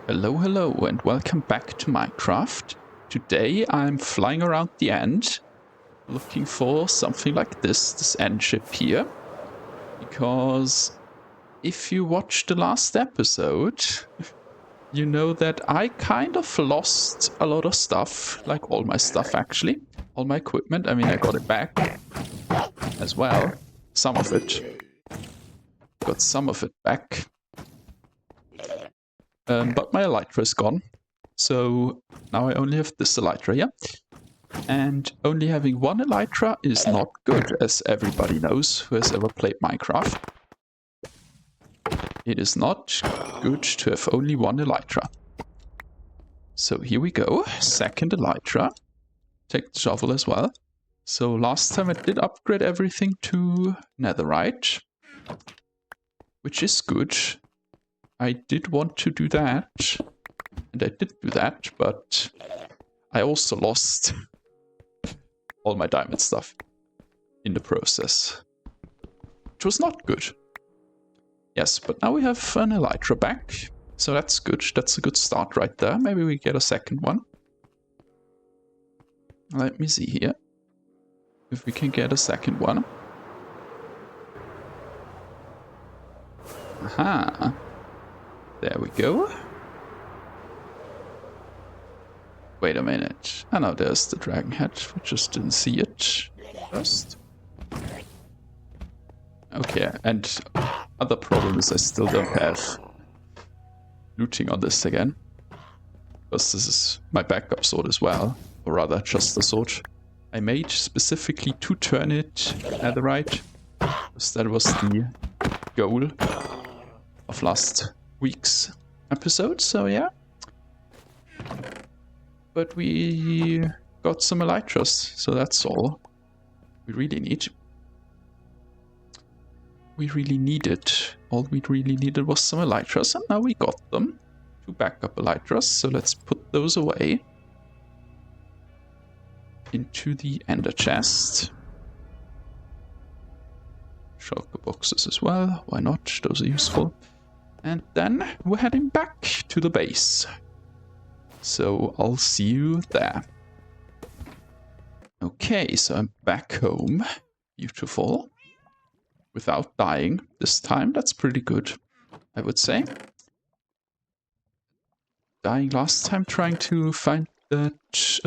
Hello, hello, and welcome back to Minecraft. Today I'm flying around the end, looking for something like this end ship here. Because if you watched the last episode, you know that I kind of lost a lot of stuff, like all my stuff actually. All my equipment, I mean I got it back as well. Some of it. Got some of it back. But my elytra is gone. So now I only have this elytra here. And only having one elytra is not good, as everybody knows who has ever played Minecraft. It is not good to have only one elytra. So here we go, second elytra. Take the shovel as well. So last time I did upgrade everything to netherite, which is good. I did want to do that, and I did do that, but I also lost all my diamond stuff in the process, which was not good. Yes, but now we have an elytra back, so that's good. That's a good start right there. Maybe we get a second one. Let me see here if we can get a second one. Aha! There we go. Wait a minute. Oh no, there's the dragon head. We just didn't see it first. Okay, and other problem is I still don't have looting on this again. Because this is my backup sword as well. Or rather, just the sword I made specifically to turn it netherite. Because that was the goal of last week's episode, so yeah. But we got some elytras, so that's all we really need. We really needed, all we really needed was some elytras, and now we got them. 2 backup elytras, so let's put those away into the ender chest. Shulker boxes as well, why not? Those are useful. And then we're heading back to the base. So I'll see you there. Okay, so I'm back home. Beautiful. Without dying this time, that's pretty good, I would say. Dying last time trying to find that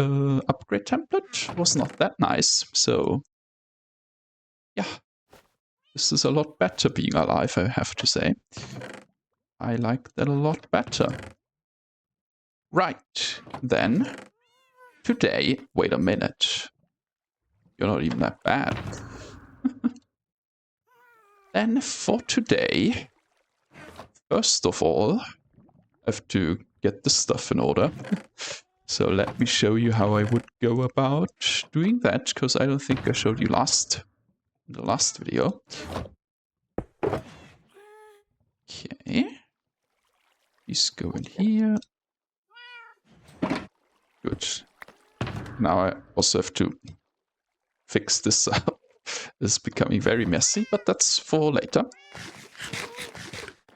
upgrade template was not that nice, so yeah. This is a lot better being alive, I have to say. I like that a lot better. Right, then, today, wait a minute. You're not even that bad. Then for today, first of all, I have to get the stuff in order. So let me show you how I would go about doing that, because I don't think I showed you in the last video. Okay. These go in here. Good. Now I also have to fix this up. This is becoming very messy, but that's for later.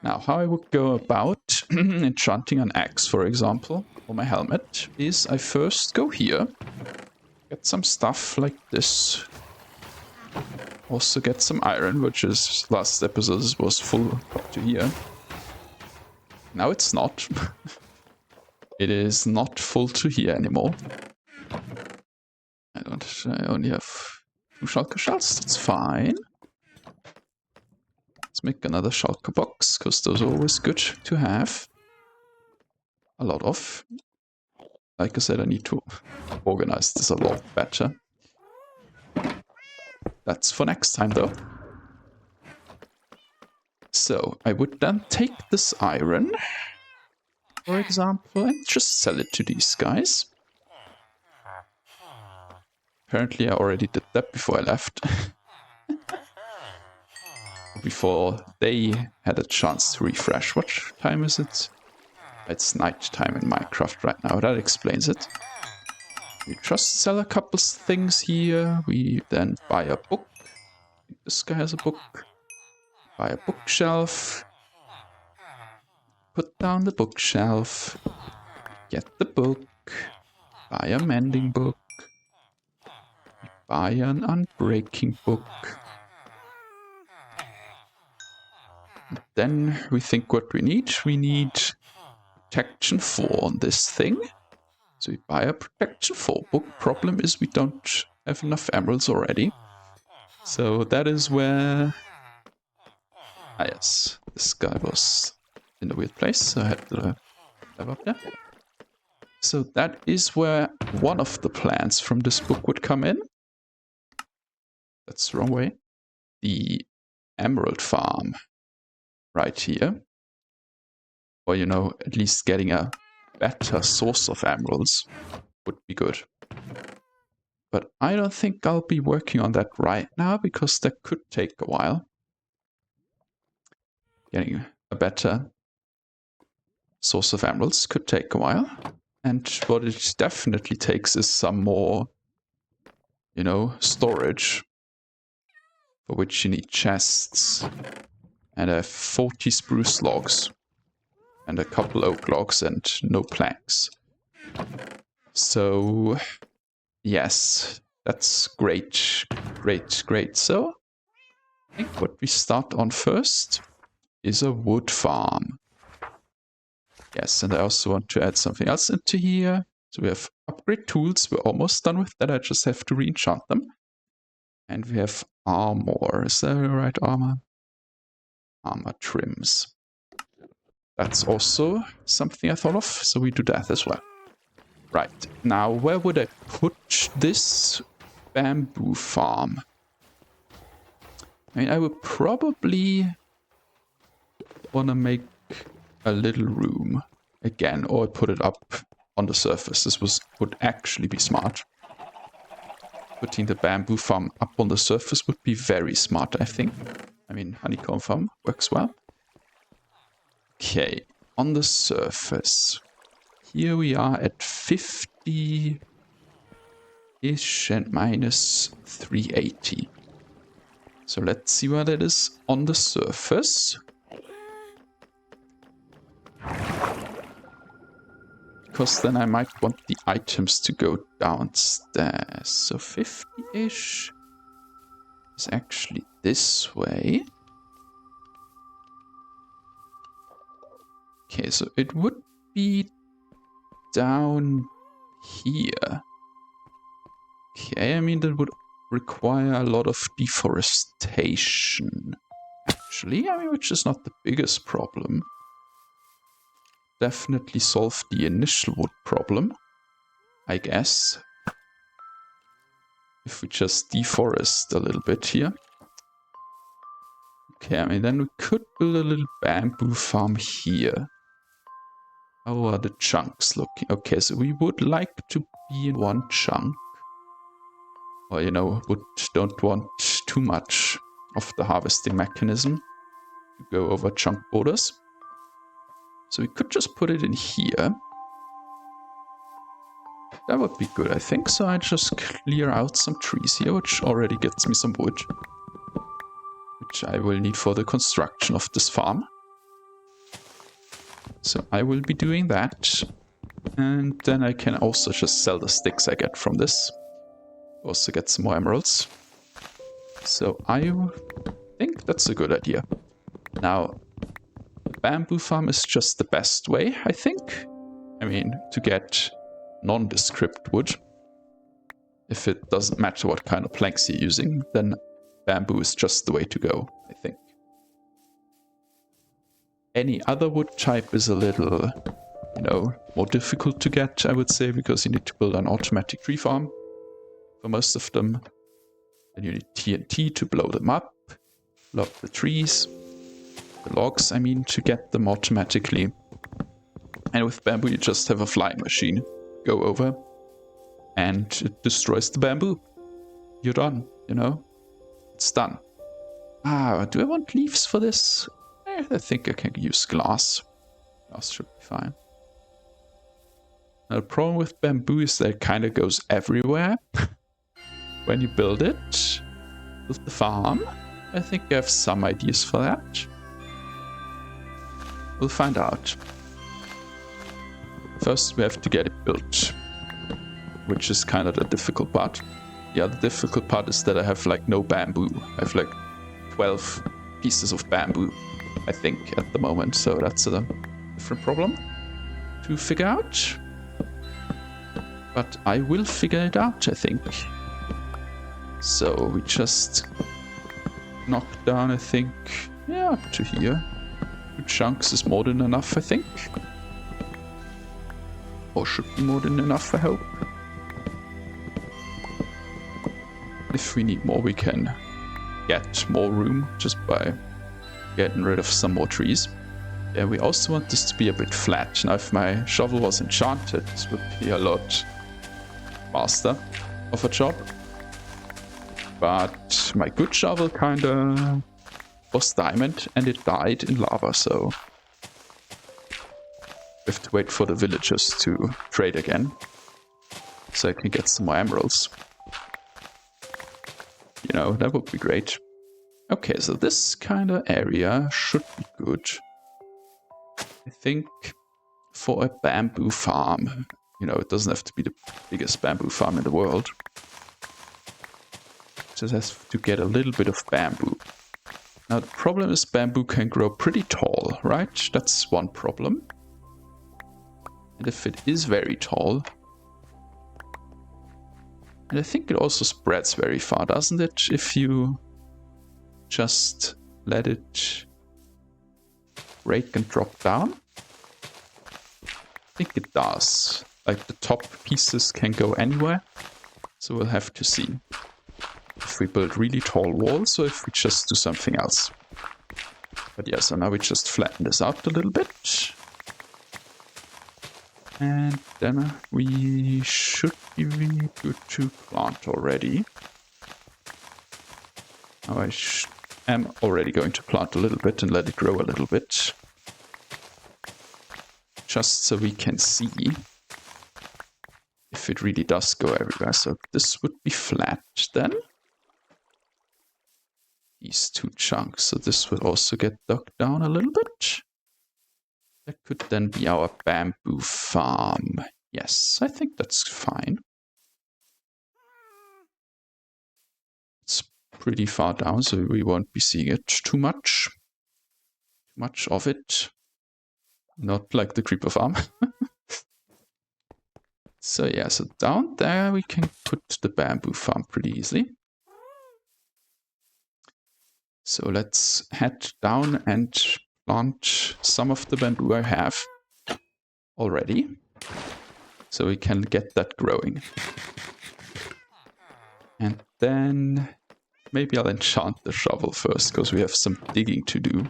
Now, how I would go about enchanting an axe, for example, or my helmet, is I first go here, get some stuff like this. Also get some iron, which is last episode was full up to here. Now it's not. It is not full to here anymore. I only have 2 shulker shells, that's fine. Let's make another shulker box, because those are always good to have. A lot of. Like I said, I need to organize this a lot better. That's for next time though. So I would then take this iron, for example, and just sell it to these guys. Apparently I already did that before I left. Before they had a chance to refresh. What time is it? It's night time in Minecraft right now, that explains it. We just sell a couple things here, we then buy a book. This guy has a book. Buy a bookshelf. put down the bookshelf, get the book, buy a mending book, buy an unbreaking book. And then we think what we need. We need protection 4 on this thing. So we buy a protection 4 book. Problem is we don't have enough emeralds already. So that is where... Ah yes, this guy was in a weird place, so I had to dive up there. So that is where one of the plans from this book would come in. That's the wrong way. The emerald farm right here. Or, you know, at least getting a better source of emeralds would be good. But I don't think I'll be working on that right now because that could take a while. Getting a better source of emeralds could take a while. And what it definitely takes is some more, you know, storage. For which you need chests. And I have 40 spruce logs. And a couple oak logs and no planks. So, yes, that's great, great, great. So, I think what we start on first is a wood farm. Yes, and I also want to add something else into here. So we have upgrade tools. We're almost done with that. I just have to re-enchant them. And we have armor. Is that the right armor? Armor trims. That's also something I thought of. So we do that as well. Right. Now, where would I put this bamboo farm? I mean, I would probably want to make a little room again, or put it up on the surface. This would actually be smart. Putting the bamboo farm up on the surface would be very smart, I think. I mean, honeycomb farm works well. Okay, on the surface. Here we are at 50-ish and minus 380. So let's see what it is on the surface. Because then I might want the items to go downstairs. So 50-ish is actually this way. Okay, so it would be down here. Okay, I mean that would require a lot of deforestation. Actually, I mean, which is not the biggest problem. Definitely solve the initial wood problem, I guess. If we just deforest a little bit here. Okay, I mean, then we could build a little bamboo farm here. How are the chunks looking? Okay, so we would like to be in one chunk. Or, you know, don't want too much of the harvesting mechanism to go over chunk borders. So we could just put it in here. That would be good, I think. So I just clear out some trees here, which already gets me some wood. Which I will need for the construction of this farm. So I will be doing that. And then I can also just sell the sticks I get from this. Also get some more emeralds. So I think that's a good idea. Now, bamboo farm is just the best way, I think. I mean, to get nondescript wood. If it doesn't matter what kind of planks you're using, then bamboo is just the way to go, I think. Any other wood type is a little, you know, more difficult to get, I would say, because you need to build an automatic tree farm for most of them. Then you need TNT to blow them up, blow up the trees. The logs, I mean, to get them automatically. And with bamboo, you just have a flying machine. Go over, and it destroys the bamboo. You're done, you know? It's done. Ah, do I want leaves for this? I think I can use glass. Glass should be fine. Now, the problem with bamboo is that it kind of goes everywhere. When you build it, with the farm, I think I have some ideas for that. We'll find out. First, we have to get it built, which is kind of the difficult part. The other difficult part is that I have like no bamboo. I have like 12 pieces of bamboo, I think, at the moment. So that's a different problem to figure out. But I will figure it out, I think. So we just knock down, I think, yeah, up to here. 2 chunks is more than enough, I think. Or should be more than enough, I hope. If we need more, we can get more room just by getting rid of some more trees. Yeah, we also want this to be a bit flat. Now, if my shovel was enchanted, this would be a lot faster of a job. But my good shovel kinda was diamond and it died in lava, so we have to wait for the villagers to trade again so I can get some more emeralds. You know, that would be great. Okay, so this kind of area should be good. I think for a bamboo farm. You know, it doesn't have to be the biggest bamboo farm in the world. Just has to get a little bit of bamboo. Now the problem is bamboo can grow pretty tall, right? That's one problem. And if it is very tall... And I think it also spreads very far, doesn't it? If you just let it break and drop down. I think it does. Like the top pieces can go anywhere. So we'll have to see if we build really tall walls or if we just do something else. But yeah, so now we just flatten this out a little bit. And then we should be really good to plant already. Now I am already going to plant a little bit and let it grow a little bit. Just so we can see if it really does go everywhere. So this would be flat then. These 2 chunks. So this will also get dug down a little bit. That could then be our bamboo farm. Yes, I think that's fine. It's pretty far down, so we won't be seeing it too much. Too much of it. Not like the creeper farm. So yeah, so down there we can put the bamboo farm pretty easily. So let's head down and plant some of the bamboo I have already. So we can get that growing. And then maybe I'll enchant the shovel first, because we have some digging to do.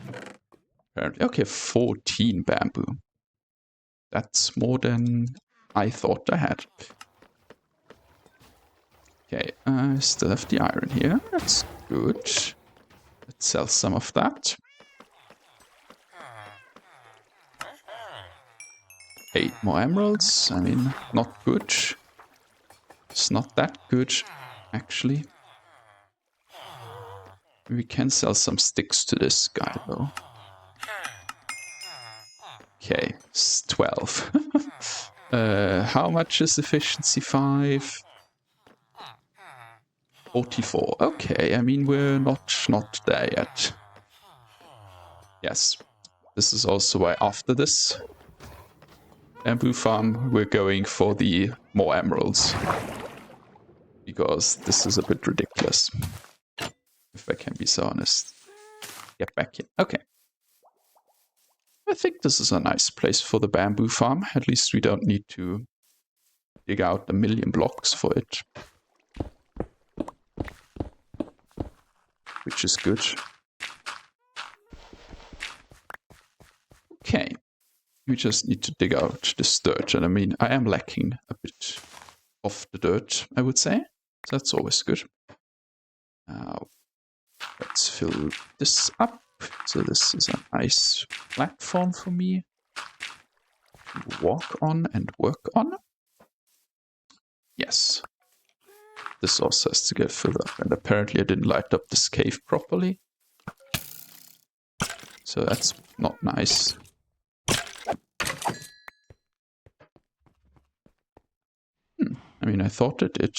Apparently. Okay, 14 bamboo. That's more than I thought I had. Okay, I still have the iron here. That's good. Let's sell some of that. 8 more emeralds. I mean, not good. It's not that good, actually. We can sell some sticks to this guy, though. Okay, it's 12. How much is efficiency? 5? 44. Okay, I mean, we're not there yet. Yes, this is also why after this bamboo farm, we're going for the more emeralds. Because this is a bit ridiculous. If I can be so honest. Get back here. Okay. I think this is a nice place for the bamboo farm. At least we don't need to dig out 1,000,000 blocks for it. Which is good. Okay. We just need to dig out this dirt. And I mean, I am lacking a bit of the dirt, I would say. So that's always good. Now, let's fill this up. So this is a nice platform for me to walk on and work on. Yes. This also has to get filled up. And apparently I didn't light up this cave properly. So that's not nice. I mean, I thought it did.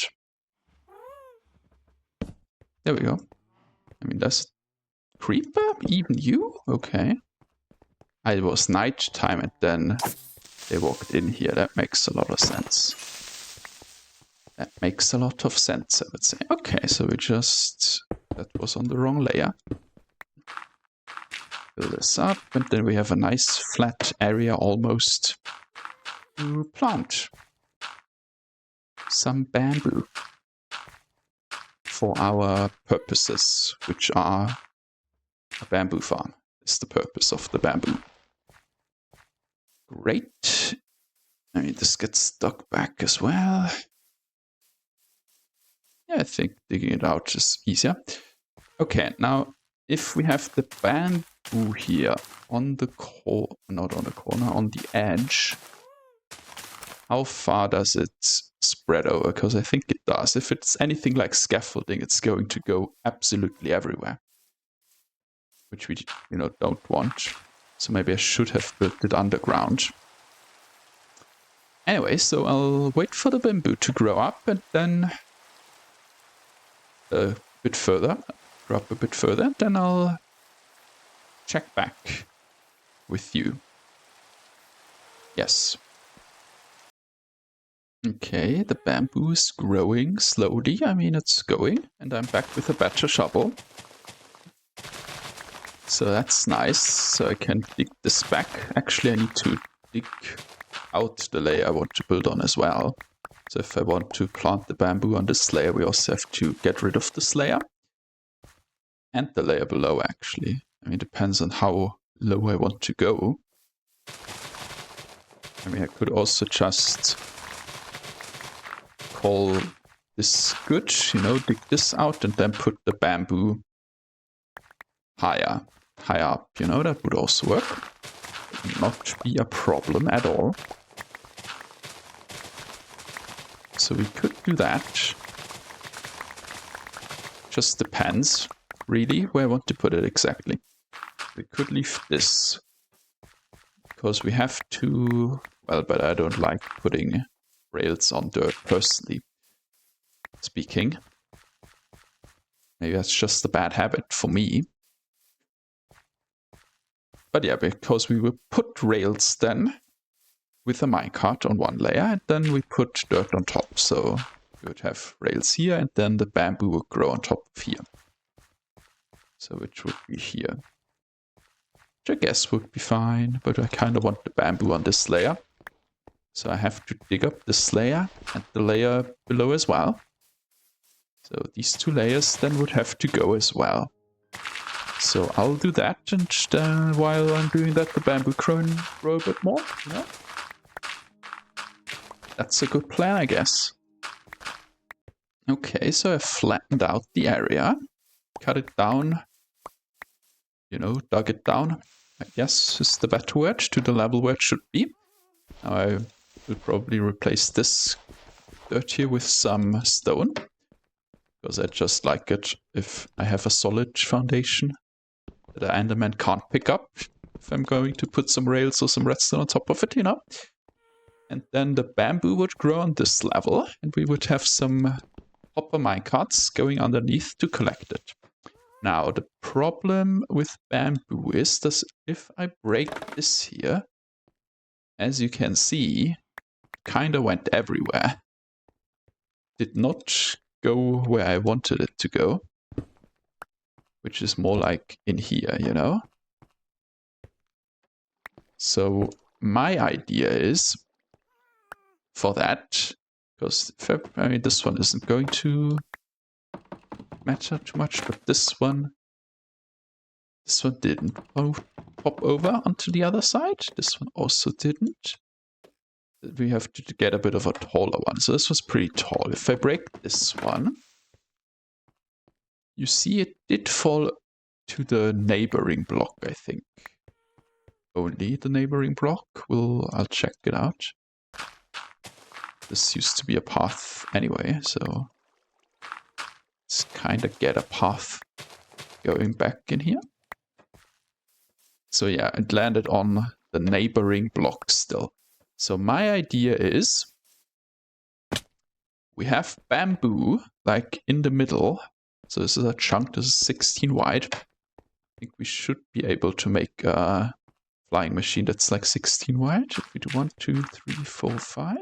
There we go. I mean, that's creeper? Even you? Okay. It was night time and then they walked in here. That makes a lot of sense. That makes a lot of sense, I would say. Okay, so we just... That was on the wrong layer. Fill this up, and then we have a nice flat area almost to plant some bamboo for our purposes, which are a bamboo farm. Is the purpose of the bamboo. Great. I mean, this gets stuck back as well. Yeah, I think digging it out is easier. Okay, now if we have the bamboo here on the not on the corner, on the edge, how far does it spread over? Because I think it does. If it's anything like scaffolding, it's going to go absolutely everywhere, which we, don't want. So maybe I should have built it underground. Anyway, so I'll wait for the bamboo to grow up and then a bit further, grow up a bit further, and then I'll check back with you. Yes. Okay, the bamboo is growing slowly. I mean, it's going, and I'm back with a better shovel. So that's nice. So I can dig this back. Actually, I need to dig out the layer I want to build on as well. So if I want to plant the bamboo on this layer, we also have to get rid of this layer. And the layer below, actually. I mean, it depends on how low I want to go. I mean, I could also just call this good, dig this out and then put the bamboo higher up, that would also work. Would not be a problem at all. So we could do that. Just depends, really, where I want to put it exactly. We could leave this, because we have to, well, but I don't like putting rails on dirt, personally speaking. Maybe that's just a bad habit for me. But yeah, because we will put rails then with a minecart on one layer, and then we put dirt on top. So we would have rails here, and then the bamboo would grow on top of here. So it would be here. Which I guess would be fine, but I kind of want the bamboo on this layer. So I have to dig up this layer and the layer below as well. So these two layers then would have to go as well. So I'll do that, and while I'm doing that, the bamboo grow a bit more, That's a good plan, I guess. Okay, so I flattened out the area, cut it down, dug it down, I guess is the better word, to the level where it should be. Now I will probably replace this dirt here with some stone, because I just like it if I have a solid foundation that the Enderman can't pick up if I'm going to put some rails or some redstone on top of it, And then the bamboo would grow on this level, and we would have some hopper minecarts going underneath to collect it. Now, the problem with bamboo is that if I break this here, as you can see, it kind of went everywhere. Did not go where I wanted it to go, which is more like in here, So my idea is for that, because this one isn't going to matter too much, but this one didn't pop over onto the other side. This one also didn't. We have to get a bit of a taller one. So this was pretty tall. If I break this one, you see it did fall to the neighboring block, I think. Only the neighboring block. I'll check it out. This used to be a path anyway, so let's kind of get a path going back in here. So yeah, it landed on the neighboring block still. So my idea is we have bamboo, like in the middle. So this is a chunk, this is 16 wide. I think we should be able to make a flying machine that's like 16 wide. If we do 1, 2, 3, 4, 5,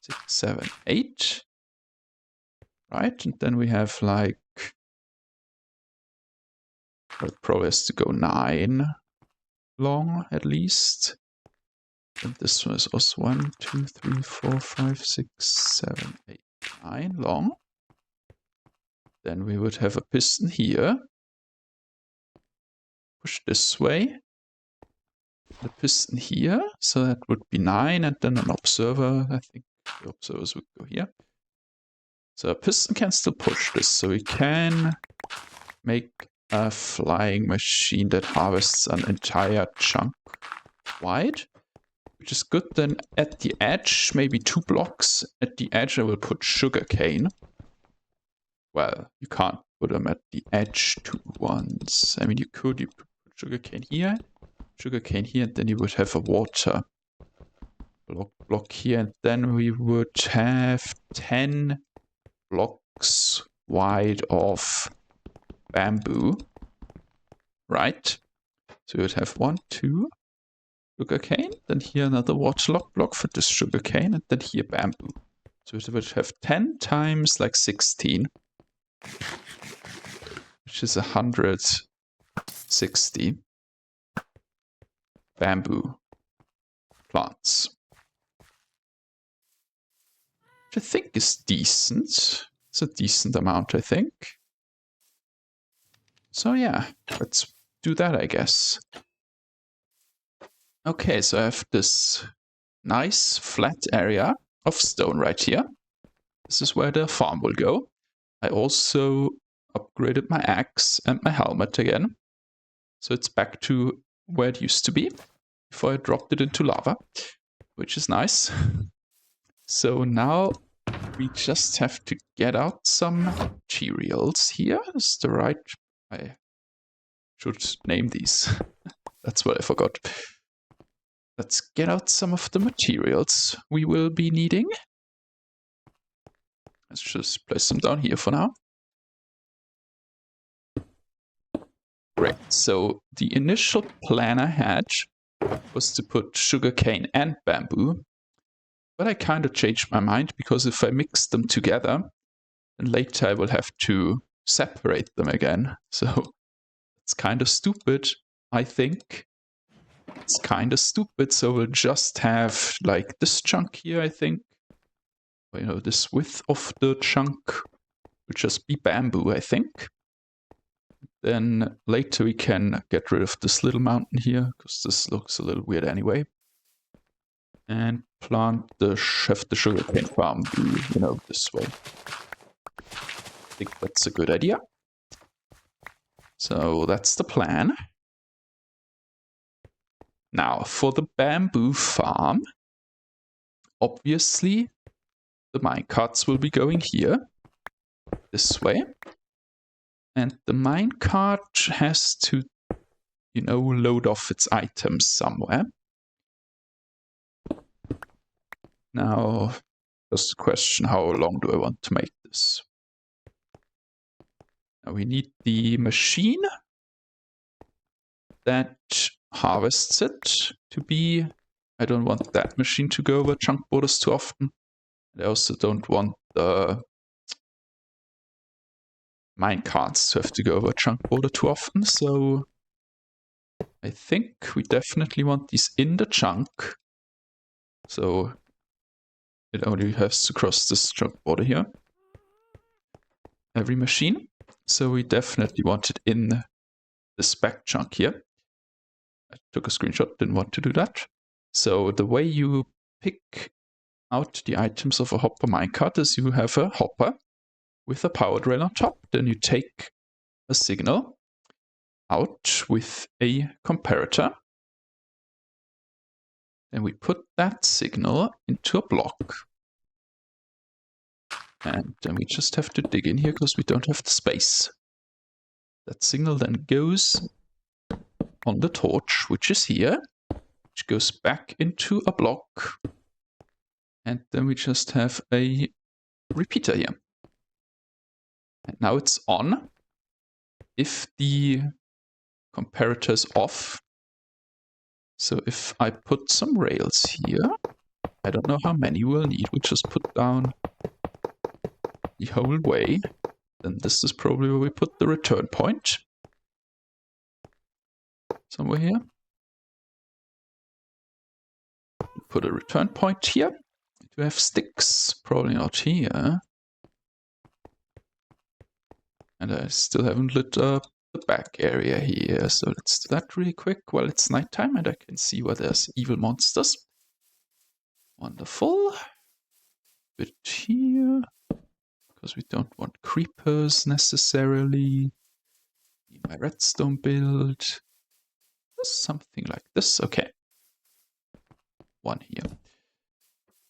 6, 7, 8. Right, and then we have like, it probably has to go 9 long at least. And this one is also 1, 2, 3, 4, 5, 6, 7, 8, 9 long. Then we would have a piston here. Push this way. The piston here, so that would be 9, and then an observer. I think the observers would go here. So a piston can still push this, so we can make a flying machine that harvests an entire chunk wide, which is good. Then at the edge, maybe 2 blocks. At the edge, I will put sugarcane. Well, you can't put them at the edge 2 ones. I mean, you could put sugarcane here, and then you would have a water block here, and then we would have 10 blocks wide of bamboo, right? So we would have 1, 2 sugarcane, then here another waterlock block for this sugarcane, and then here bamboo. So we would have 10 times like 16, which is 160 bamboo plants. Which I think is decent. It's a decent amount, I think. So yeah, let's do that, I guess. Okay, so I have this nice flat area of stone right here. This is where the farm will go. I also upgraded my axe and my helmet again. So it's back to where it used to be before I dropped it into lava, which is nice. So now we just have to get out some materials here. Is the right... I should name these. That's what I forgot. Let's get out some of the materials we will be needing. Let's just place them down here for now. Great. So the initial plan I had was to put sugarcane and bamboo, but I kind of changed my mind, because if I mix them together, then later I will have to separate them again. So it's kind of stupid, I think. It's kind of stupid, so we'll just have like this chunk here, I think. You know, this width of the chunk will just be bamboo, I think. Then later we can get rid of this little mountain here, because this looks a little weird anyway. And plant the sugarcane farm, you know, this way. I think that's a good idea. So that's the plan. Now, for the bamboo farm, obviously, the minecarts will be going here, this way. And the minecart has to, you know, load off its items somewhere. Now, just a question, how long do I want to make this? Now we need the machine that harvests it to be... I don't want that machine to go over chunk borders too often. I also don't want the minecarts to have to go over chunk border too often, so I think we definitely want these in the chunk. So it only has to cross this chunk border here. Every machine. So we definitely want it in the spec chunk here. I took a screenshot, didn't want to do that. So the way you pick out the items of a hopper minecart is you have a hopper with a power rail on top. Then you take a signal out with a comparator. Then we put that signal into a block. And then we just have to dig in here because we don't have the space. That signal then goes on the torch, which is here, which goes back into a block. And then we just have a repeater here. And now it's on. If the comparator is off, so if I put some rails here, I don't know how many we'll need. We'll just put down the whole way. Then this is probably where we put the return point. Somewhere here. Put a return point here. Do we have sticks? Probably not here. And I still haven't lit up the back area here, so let's do that really quick while it's nighttime and I can see where there's evil monsters. Wonderful. Bit here, because we don't want creepers necessarily. Need my redstone build. Something like this. Okay. One here.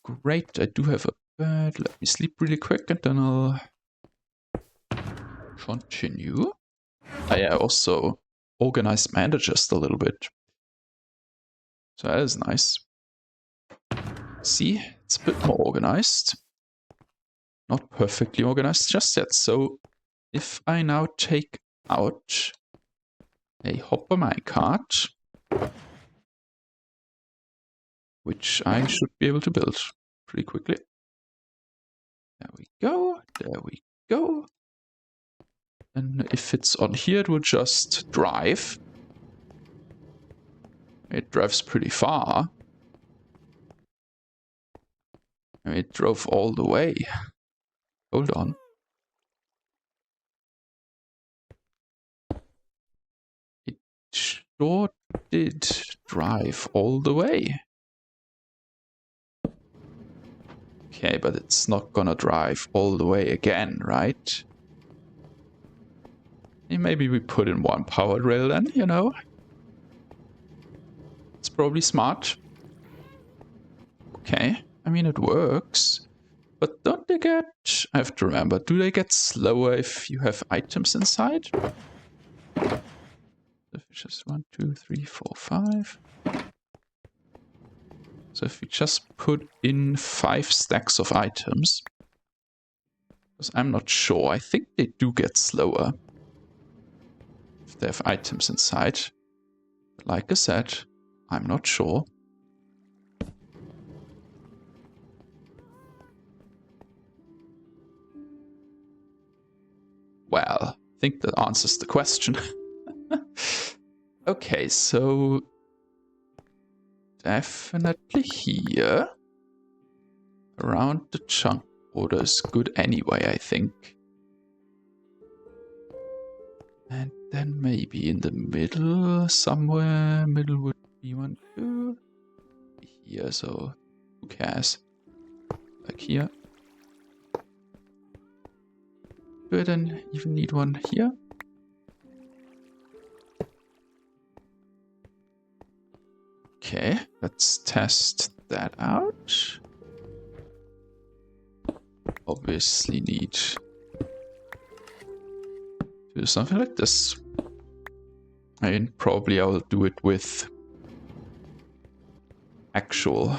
Great, I do have a bed. Let me sleep really quick and then I'll continue. I also organized manda just a little bit. So that is nice. See, it's a bit more organized. Not perfectly organized just yet. So if I now take out a hopper minecart, which I should be able to build pretty quickly. There we go. There we go. And if it's on here, it will just drive. It drives pretty far. And it drove all the way. Hold on. It sure did drive all the way. Okay, but it's not gonna drive all the way again, right? And maybe we put in one powered rail then, you know? It's probably smart. Okay, I mean it works. But don't they get... I have to remember, do they get slower if you have items inside? Just 1, 2, 3, 4, 5. So if we just put in 5 stacks of items, because I'm not sure, I think they do get slower if they have items inside. But like I said, I'm not sure. Well, I think that answers the question. Okay, so definitely here. Around the chunk border is good anyway, I think. And then maybe in the middle, somewhere, middle would be 1, 2. Here, so who cares? Like here. Do I then even need one here? Okay, let's test that out. Obviously need to do something like this. I mean, probably I'll do it with actual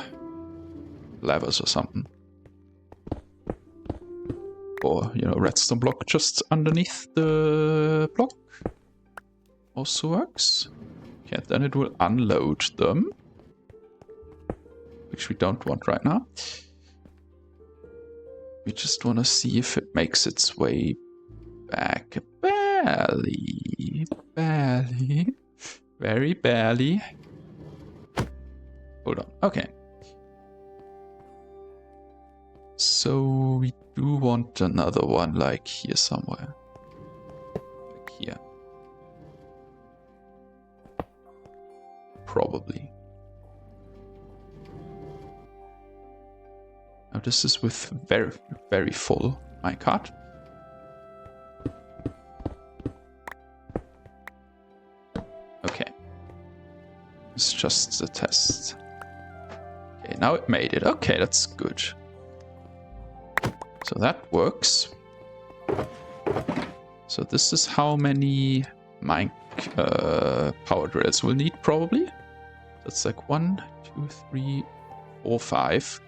levers or something. Or, you know, redstone block just underneath the block. Also works. Okay, then it will unload them. Which we don't want right now. We just want to see if it makes its way back. Barely. Barely. Very barely. Hold on. Okay. So we do want another one like here somewhere. Like here. Probably. Now this is with very, very full minecart. Okay. It's just a test. Okay, now it made it. Okay, that's good. So that works. So this is how many powered rails we'll need probably. That's like 1, 2, 3, 4, 5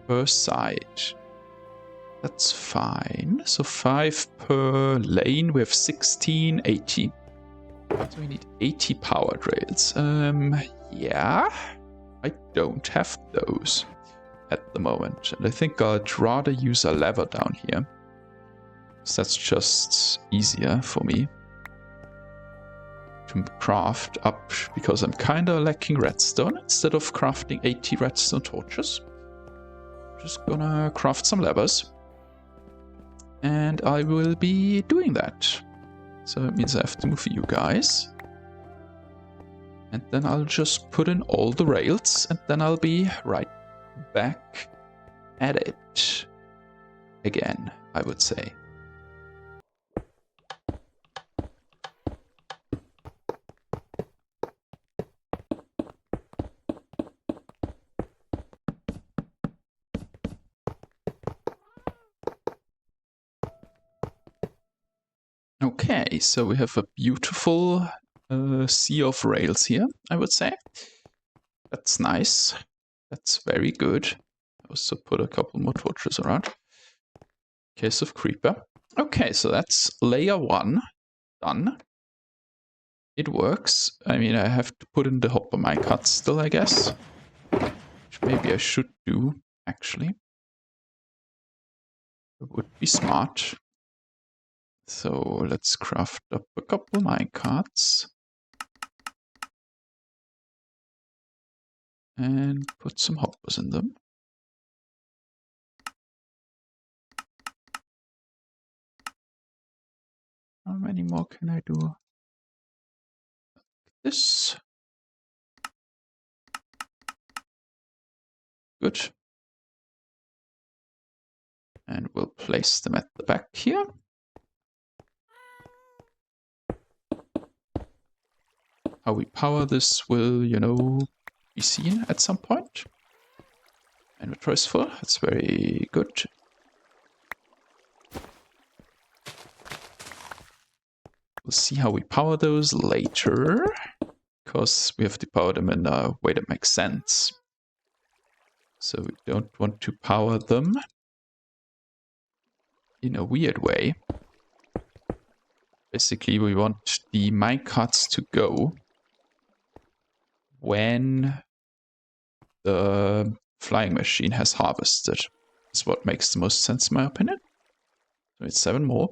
per side. That's fine. So 5 per lane. We have 16, 80. So we need 80 powered rails. Yeah. I don't have those at the moment. And I think I'd rather use a lever down here. So that's just easier for me to craft up, because I'm kind of lacking redstone. Instead of crafting 80 redstone torches, I'm just gonna craft some levers. And I will be doing that. So it means I have to move you guys. And then I'll just put in all the rails, and then I'll be right back at it again, I would say. Okay, so we have a beautiful sea of rails here, I would say. That's nice. That's very good. I also put a couple more torches around. Case of creeper. Okay, so that's layer 1 done. It works. I mean, I have to put in the hopper minecart still, I guess. Which maybe I should do, actually. It would be smart. So let's craft up a couple minecarts. And put some hoppers in them. How many more can I do? This. Good. And we'll place them at the back here. How we power this will, you know, be seen at some point. Inventory is full. That's very good. We'll see how we power those later, because we have to power them in a way that makes sense. So we don't want to power them in a weird way. Basically, we want the minecarts to go when the flying machine has harvested. That's what makes the most sense in my opinion. So it's 7 more.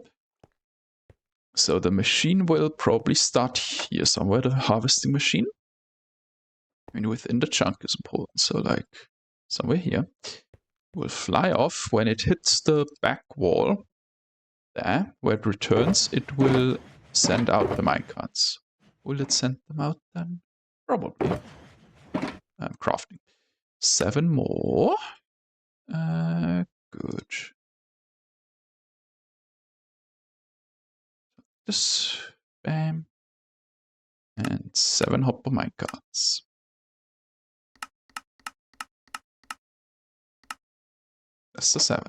So the machine will probably start here somewhere, the harvesting machine. I mean, within the chunk is important, so like somewhere here. Will fly off. When it hits the back wall, there, where it returns, it will send out the minecarts. Will it send them out then? Probably. I'm crafting. 7 more. Good. This, bam. And 7 hopper minecarts. That's the 7.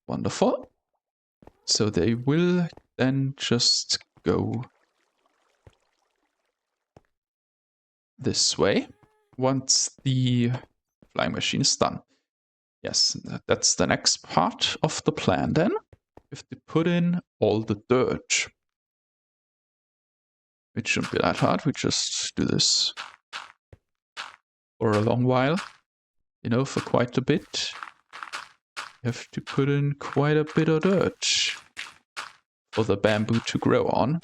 Wonderful. So they will then just go this way once the flying machine is done. Yes, that's the next part of the plan then. We have to put in all the dirt. It shouldn't be that hard, we just do this for a long while. You know, for quite a bit. You have to put in quite a bit of dirt for the bamboo to grow on.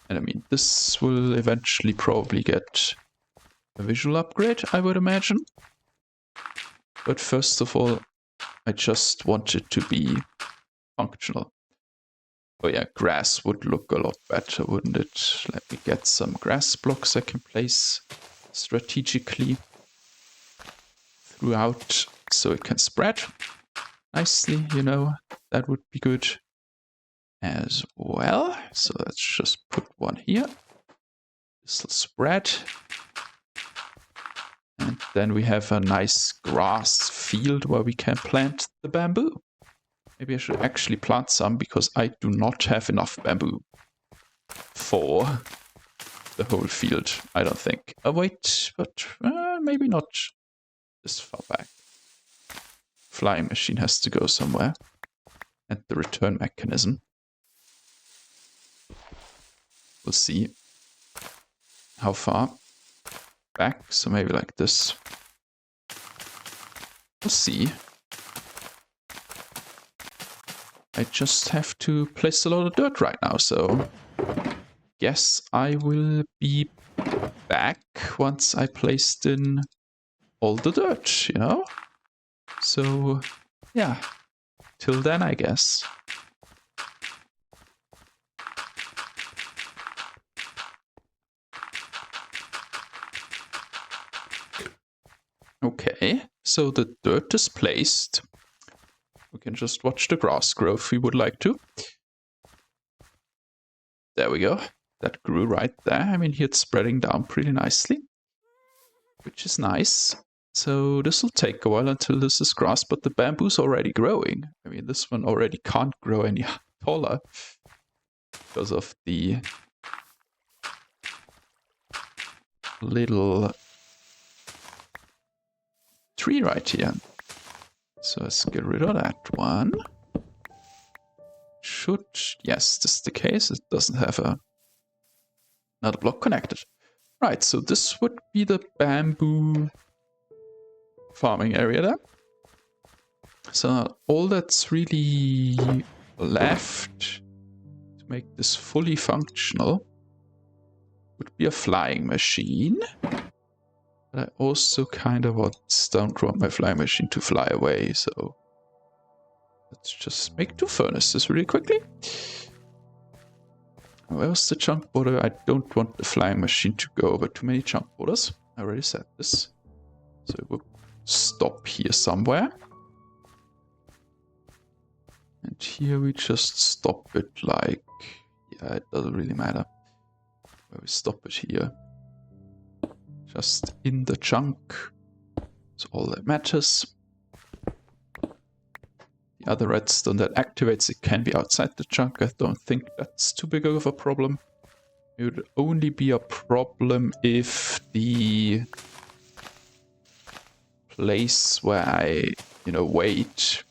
And I mean, this will eventually probably get a visual upgrade, I would imagine. But first of all, I just want it to be functional. Oh yeah, grass would look a lot better, wouldn't it? Let me get some grass blocks I can place strategically throughout so it can spread nicely, you know. That would be good as well. So let's just put one here. This will spread. And then we have a nice grass field where we can plant the bamboo. Maybe I should actually plant some, because I do not have enough bamboo for the whole field, I don't think. Oh wait, but maybe not this far back. flying machine has to go somewhere. And the return mechanism. We'll see how far back. So maybe like this. We'll see. I just have to place a lot of dirt right now, so guess I will be back once I placed in all the dirt, you know? So, yeah. Till then, I guess. Okay, so the dirt is placed. We can just watch the grass grow if we would like to. There we go. That grew right there. I mean, here it's spreading down pretty nicely, which is nice. So this will take a while until this is grass, but the bamboo's already growing. I mean, this one already can't grow any taller because of the little tree right here. So let's get rid of that one. Should, yes, this is the case. It doesn't have another block connected. Right, so this would be the bamboo farming area there. So all that's really left to make this fully functional would be a flying machine. But I also kind of don't want my flying machine to fly away, so let's just make 2 furnaces really quickly. Where's the chunk border? I don't want the flying machine to go over too many chunk borders. I already said this. So it will stop here somewhere. And here we just stop it like... yeah, it doesn't really matter where we stop it here. Just in the chunk. That's all that matters. The other redstone that activates it can be outside the chunk. I don't think that's too big of a problem. It would only be a problem if the place where I, wait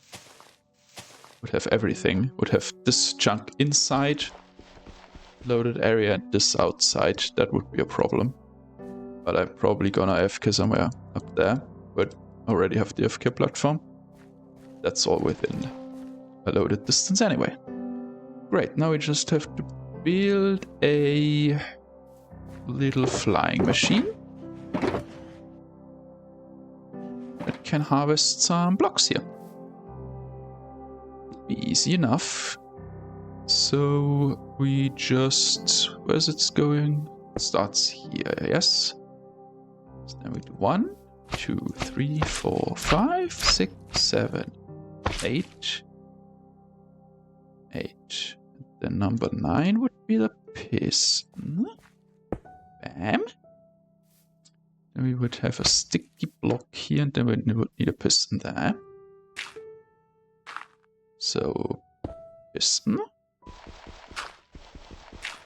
would have everything. Would have this chunk inside loaded area and this outside. That would be a problem. But I'm probably gonna AFK somewhere up there. But already have the AFK platform. That's all within a loaded distance anyway. Great, now we just have to build a little flying machine that can harvest some blocks here. Easy enough. So we just... where's it going? It starts here, yes. So then we do 1, 2, 3, 4, 5, 6, 7, 8. 8. Then number 9 would be the piston. Bam. Then we would have a sticky block here, and then we would need a piston there. So, piston.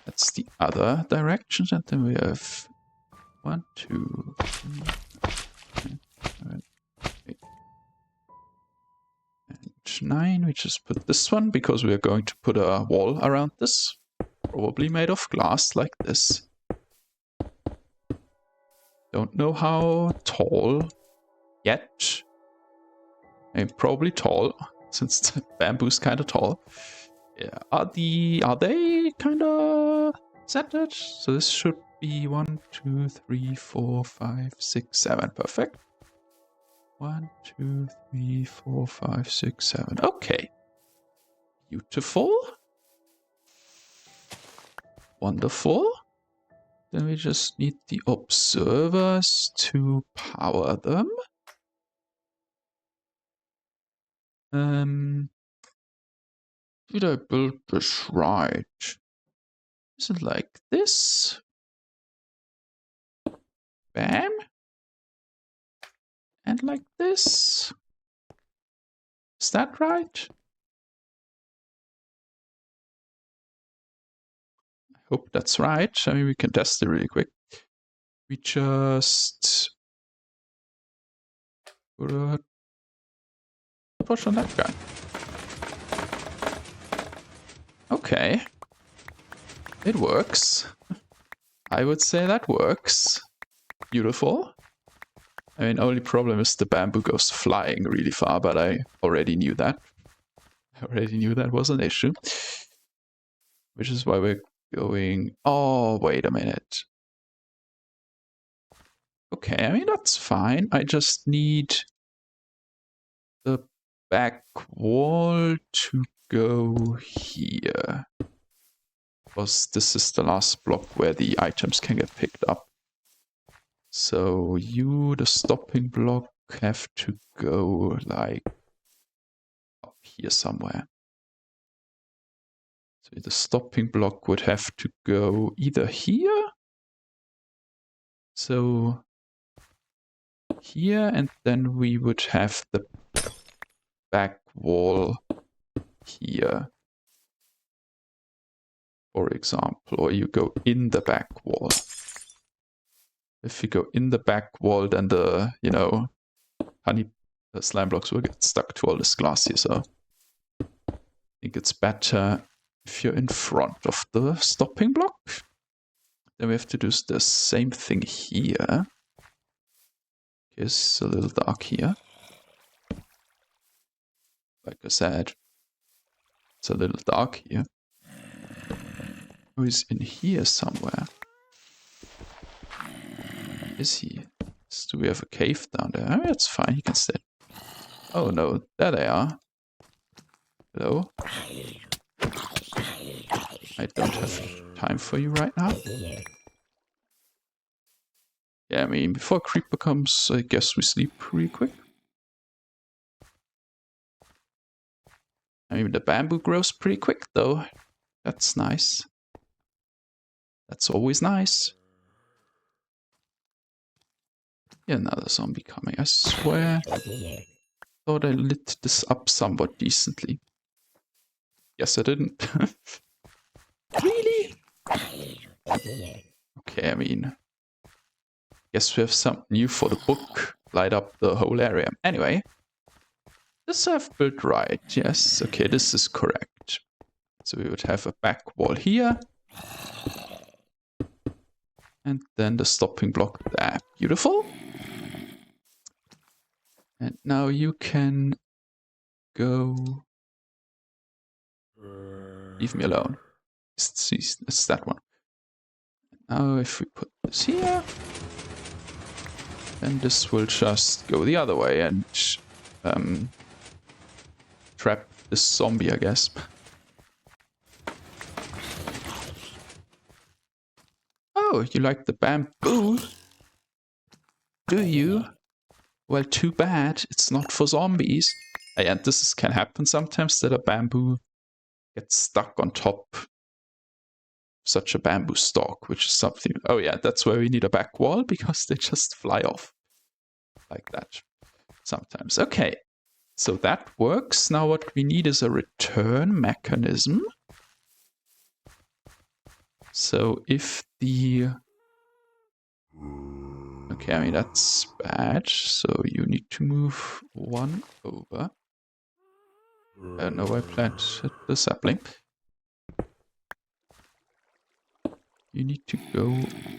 That's the other direction, and then we have 1, 2, 3, 7, 8, and 9. We just put this one because we are going to put a wall around this, probably made of glass like this. Don't know how tall yet. I'm probably tall, since the bamboo's kind of tall. Yeah, are they kind of centered? So this should be 1, 2, 3, 4, 5, 6, 7. Perfect. 1, 2, 3, 4, 5, 6, 7. Okay. Beautiful. Wonderful. Then we just need the observers to power them. Did I build this right? Is it like this? Bam. And like this. Is that right? I hope that's right. I mean, we can test it really quick. We just put a push on that guy. Okay. It works. I would say that works. Beautiful. I mean, only problem is the bamboo goes flying really far, but I already knew that. I already knew that was an issue. Which is why we're going... Oh, wait a minute. Okay, I mean, that's fine. I just need the back wall to go here. Because this is the last block where the items can get picked up. So you, the stopping block, have to go like up here somewhere. So the stopping block would have to go either here. So here, and then we would have the back wall here, for example, or you go in the back wall. If you go in the back wall, then the, you know, the slime blocks will get stuck to all this glass here, so I think it's better if you're in front of the stopping block. Then we have to do the same thing here. It's a little dark here. Like I said, it's a little dark here. Who is in here somewhere? Is he? Do we have a cave down there? Oh, it's fine, he can stay. Oh no, there they are. Hello? I don't have time for you right now. Yeah, I mean, before creeper comes, I guess we sleep pretty quick. I mean, the bamboo grows pretty quick though. That's nice. That's always nice. Yeah, another zombie coming, I swear. Thought I lit this up somewhat decently. Yes, I didn't. Really? Okay, I mean, guess we have something new for the book. Light up the whole area. Anyway, this I've built right. Yes, okay, this is correct. So we would have a back wall here. And then the stopping block there. Beautiful. And now you can go... Leave me alone. It's that one. Now if we put this here, then this will just go the other way and trap this zombie, I guess. Oh, you like the bamboo? Do you? Well, too bad. It's not for zombies. And this can happen sometimes, that a bamboo gets stuck on top of such a bamboo stalk, which is something... Oh yeah, that's where we need a back wall, because they just fly off. Like that. Sometimes. Okay. So that works. Now what we need is a return mechanism. So if the... Okay, I mean, that's bad. So you need to move one over. No, I planted the sapling. You need to go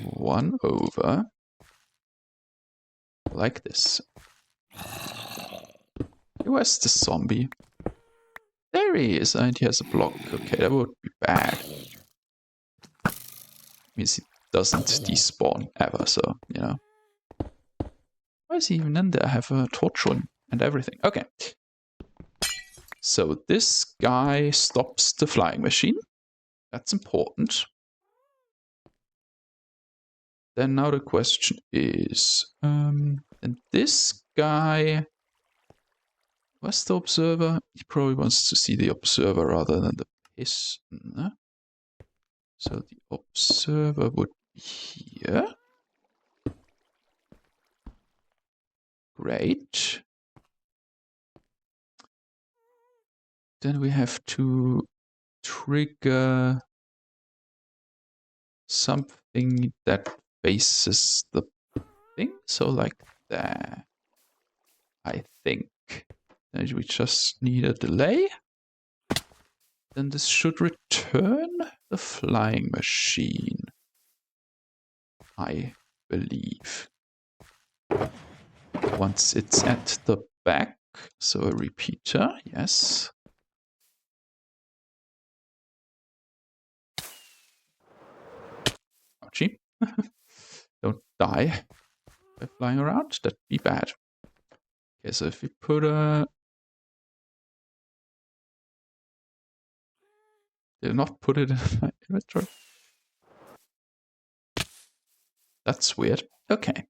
one over. Like this. Where's the zombie? There he is, and he has a block. Okay, that would be bad. Means he doesn't despawn ever, so, you know. Why is he even in there? I have a torch on and everything. Okay. So this guy stops the flying machine. That's important. Then now the question is, and this guy, where's the observer? He probably wants to see the observer rather than the piston. So the observer would be here. Great. Then we have to trigger something that faces the thing. So like that, I think. Then we just need a delay. Then this should return the flying machine, I believe. Once it's at the back, so a repeater, yes. Ouchie. Don't die by flying around, that'd be bad. Okay, so if we put a... Did I not put it in my inventory? That's weird. Okay.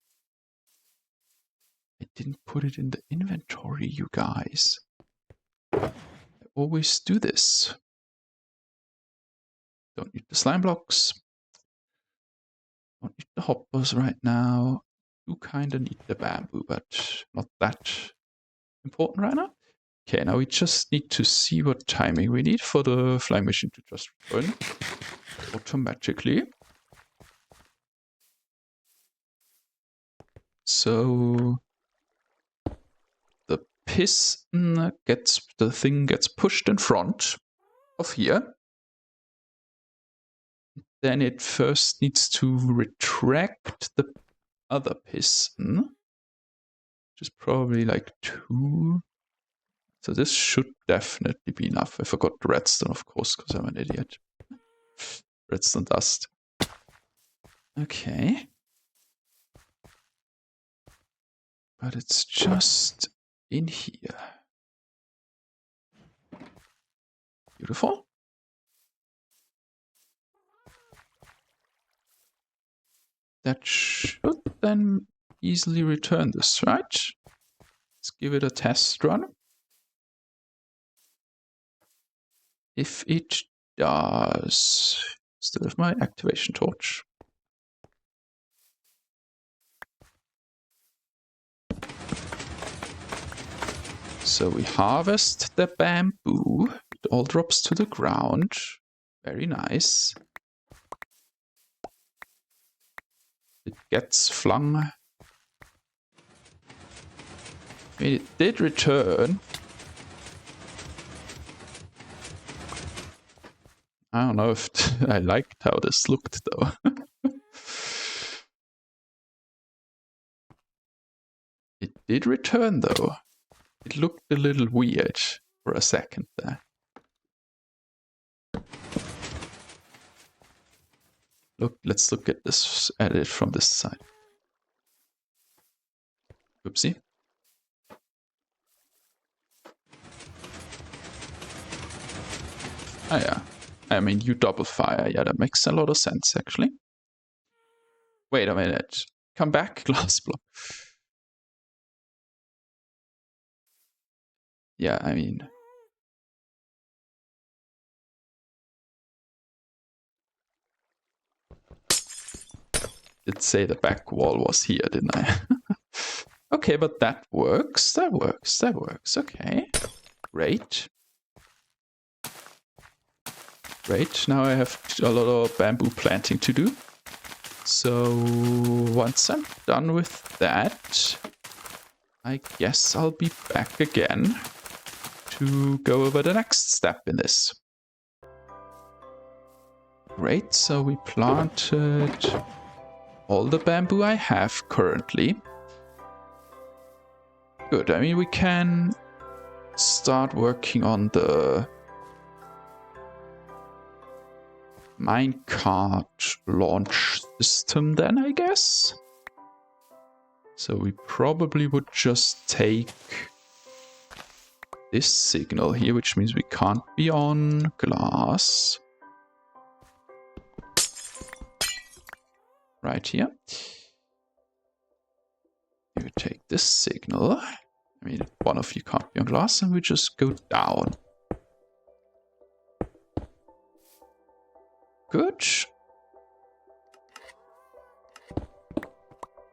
I didn't put it in the inventory, you guys. I always do this. Don't need the slime blocks. Don't need the hoppers right now. Do kind of need the bamboo, but not that important right now. Okay, now we just need to see what timing we need for the flying machine to just run automatically. So the piston gets, the thing gets pushed in front of here. Then it first needs to retract the other piston, which is probably like 2. So this should definitely be enough. I forgot the redstone, of course, because I'm an idiot. Redstone dust. Okay. But it's just in here. Beautiful. That should then easily return this, right? Let's give it a test run. If it does, still have my activation torch. So we harvest the bamboo. It all drops to the ground. Very nice. It gets flung. I mean, it did return. I don't know if I liked how this looked, though. It did return, though. It looked a little weird for a second there. Look, let's look at this, at it from this side. Oopsie. Ah, yeah. I mean, you double fire. Yeah, that makes a lot of sense, actually. Wait a minute. Come back, glass block. Yeah, I mean... Did say the back wall was here, didn't I? Okay, but that works. That works. That works. Okay. Great. Great. Now I have a lot of bamboo planting to do. So once I'm done with that, I guess I'll be back again to go over the next step in this. Great. So we planted all the bamboo I have currently. Good. I mean, we can start working on the minecart launch system then, I guess. So we probably would just take this signal here, which means we can't be on glass. Right here. We would take this signal. I mean, one of you can't be on glass, and we just go down. Good.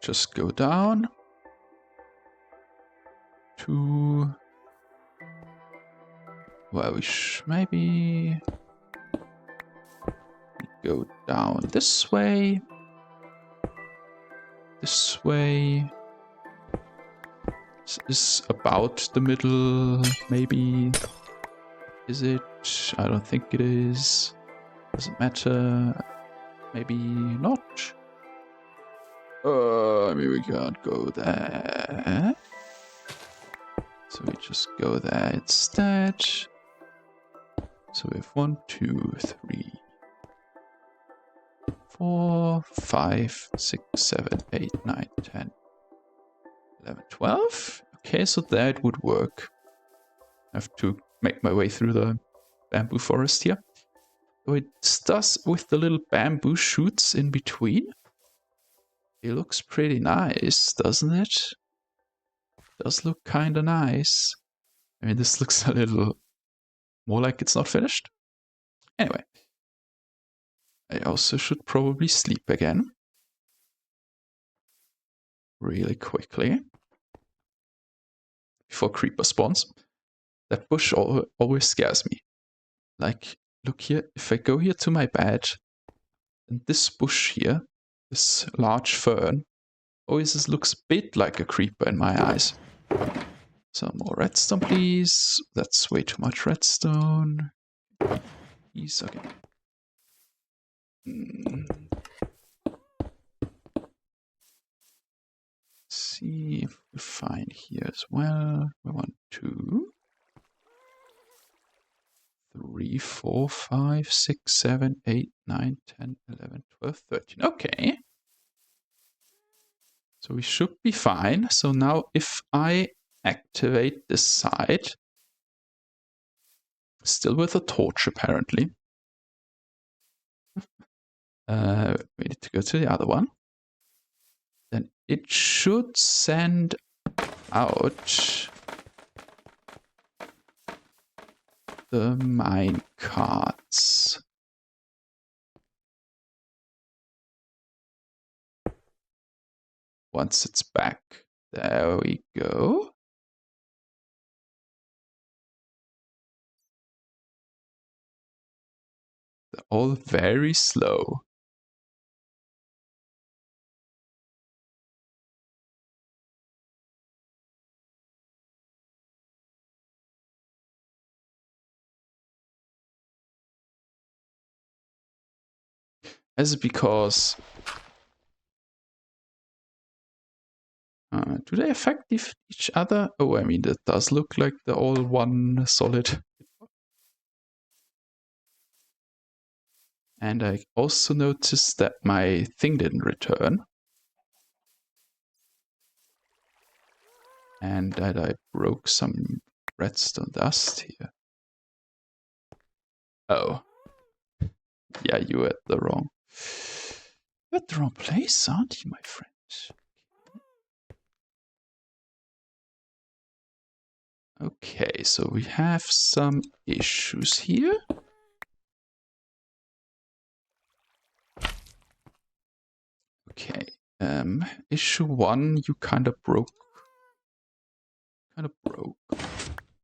Just go down to... Well, we maybe go down this way. This way. is about the middle, maybe. Is it? I don't think it is. Doesn't matter. Maybe not. Maybe we can't go there. So we just go there instead. So we have 1, 2, 3, 4, 5, 6, 7, 8, 9, 10, 11, 12. Okay, so that would work. I have to make my way through the bamboo forest here. So it does with the little bamboo shoots in between. It looks pretty nice, doesn't it? Does look kind of nice. I mean, this looks a little more like it's not finished. Anyway, I also should probably sleep again. Really quickly. Before creeper spawns. That bush always scares me. Like, look here, if I go here to my bed, and this bush here, this large fern, always looks a bit like a creeper in my eyes. Some more redstone, please. That's way too much redstone. Please, okay. See if we find here as well. We want 2, 3, 4, 5, 6, 7, 8, 9, 10, 11, 12, 13. Okay. So we should be fine. So now if I activate this side, still with a torch apparently. We need to go to the other one. Then it should send out the mine carts. Once it's back. There we go. They're all very slow. Is it because... do they affect each other? Oh, I mean, that does look like they're all one solid. And I also noticed that my thing didn't return. And that I broke some redstone dust here. Oh. Yeah, you're at the wrong place, aren't you, my friend? Okay, so we have some issues here. Okay, issue 1, you kind of broke.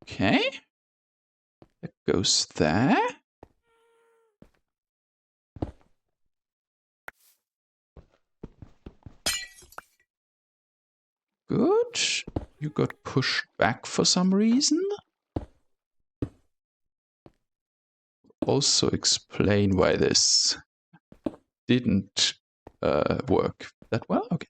Okay. That goes there. Good. You got pushed back for some reason. Also explain why this didn't work that well. Okay.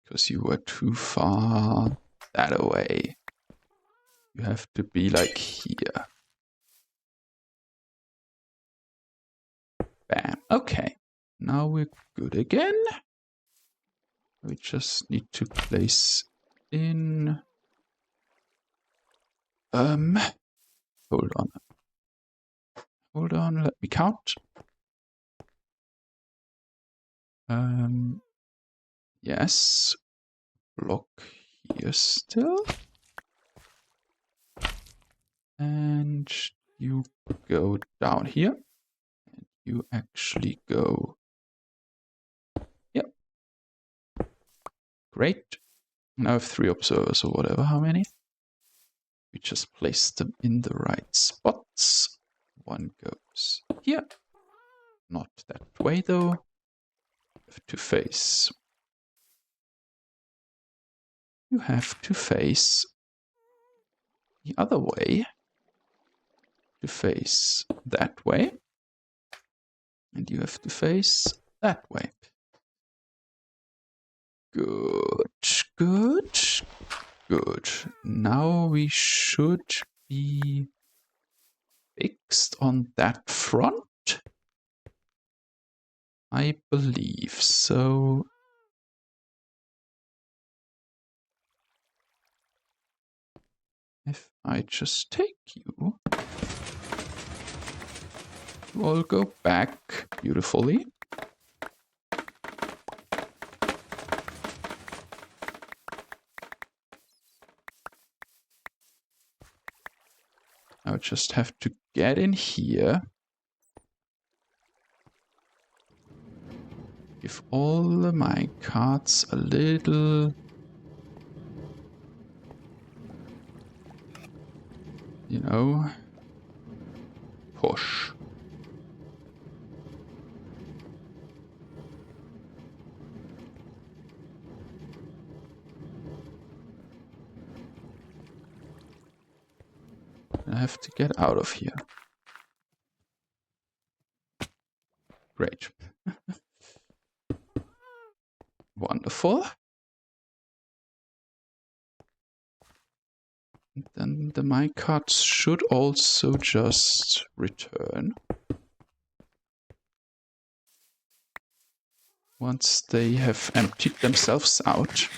Because you were too far that away. You have to be like here. Bam. Okay. Now we're good again. We just need to place in... Hold on. Hold on, let me count. Yes. Block here still. And you go down here. And you actually go... Yep. Great. Now I have 3 observers or whatever. How many? We just place them in the right spots. One goes here. Not that way though. to face. You have to face the other way. To face that way. And you have to face that way. Good, good, good. Now we should be fixed on that front. I believe so. If I just take you, you all go back beautifully. I just have to get in here. Give all the minecarts a little, you know, push. I have to get out of here. Great. Wonderful. And then the minecarts should also just return. Once they have emptied themselves out.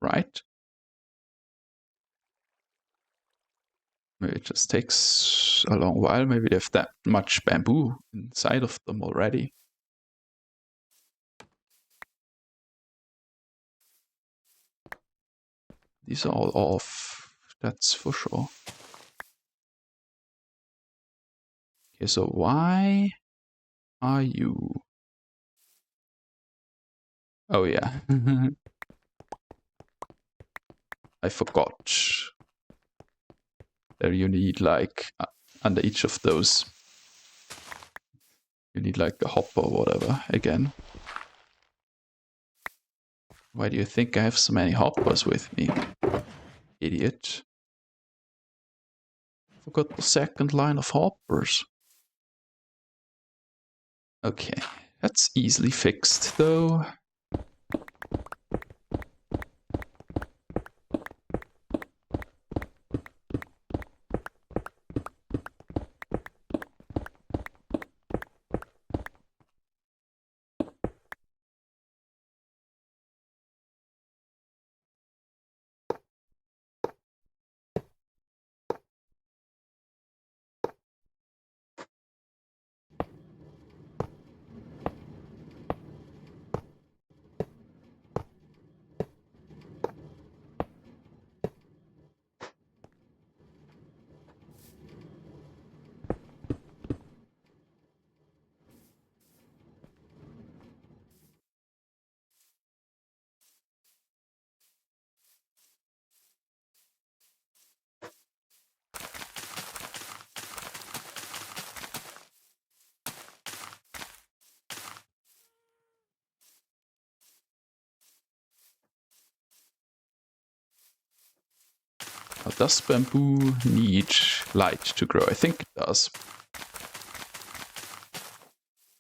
Right? Maybe it just takes a long while. Maybe they have that much bamboo inside of them already. These are all off, that's for sure. Okay, so why are you? Oh yeah. I forgot. There you need like, under each of those, you need like a hopper or whatever, again. Why do you think I have so many hoppers with me? Idiot. Forgot the second line of hoppers. Okay, that's easily fixed though. Now, does bamboo need light to grow? I think it does.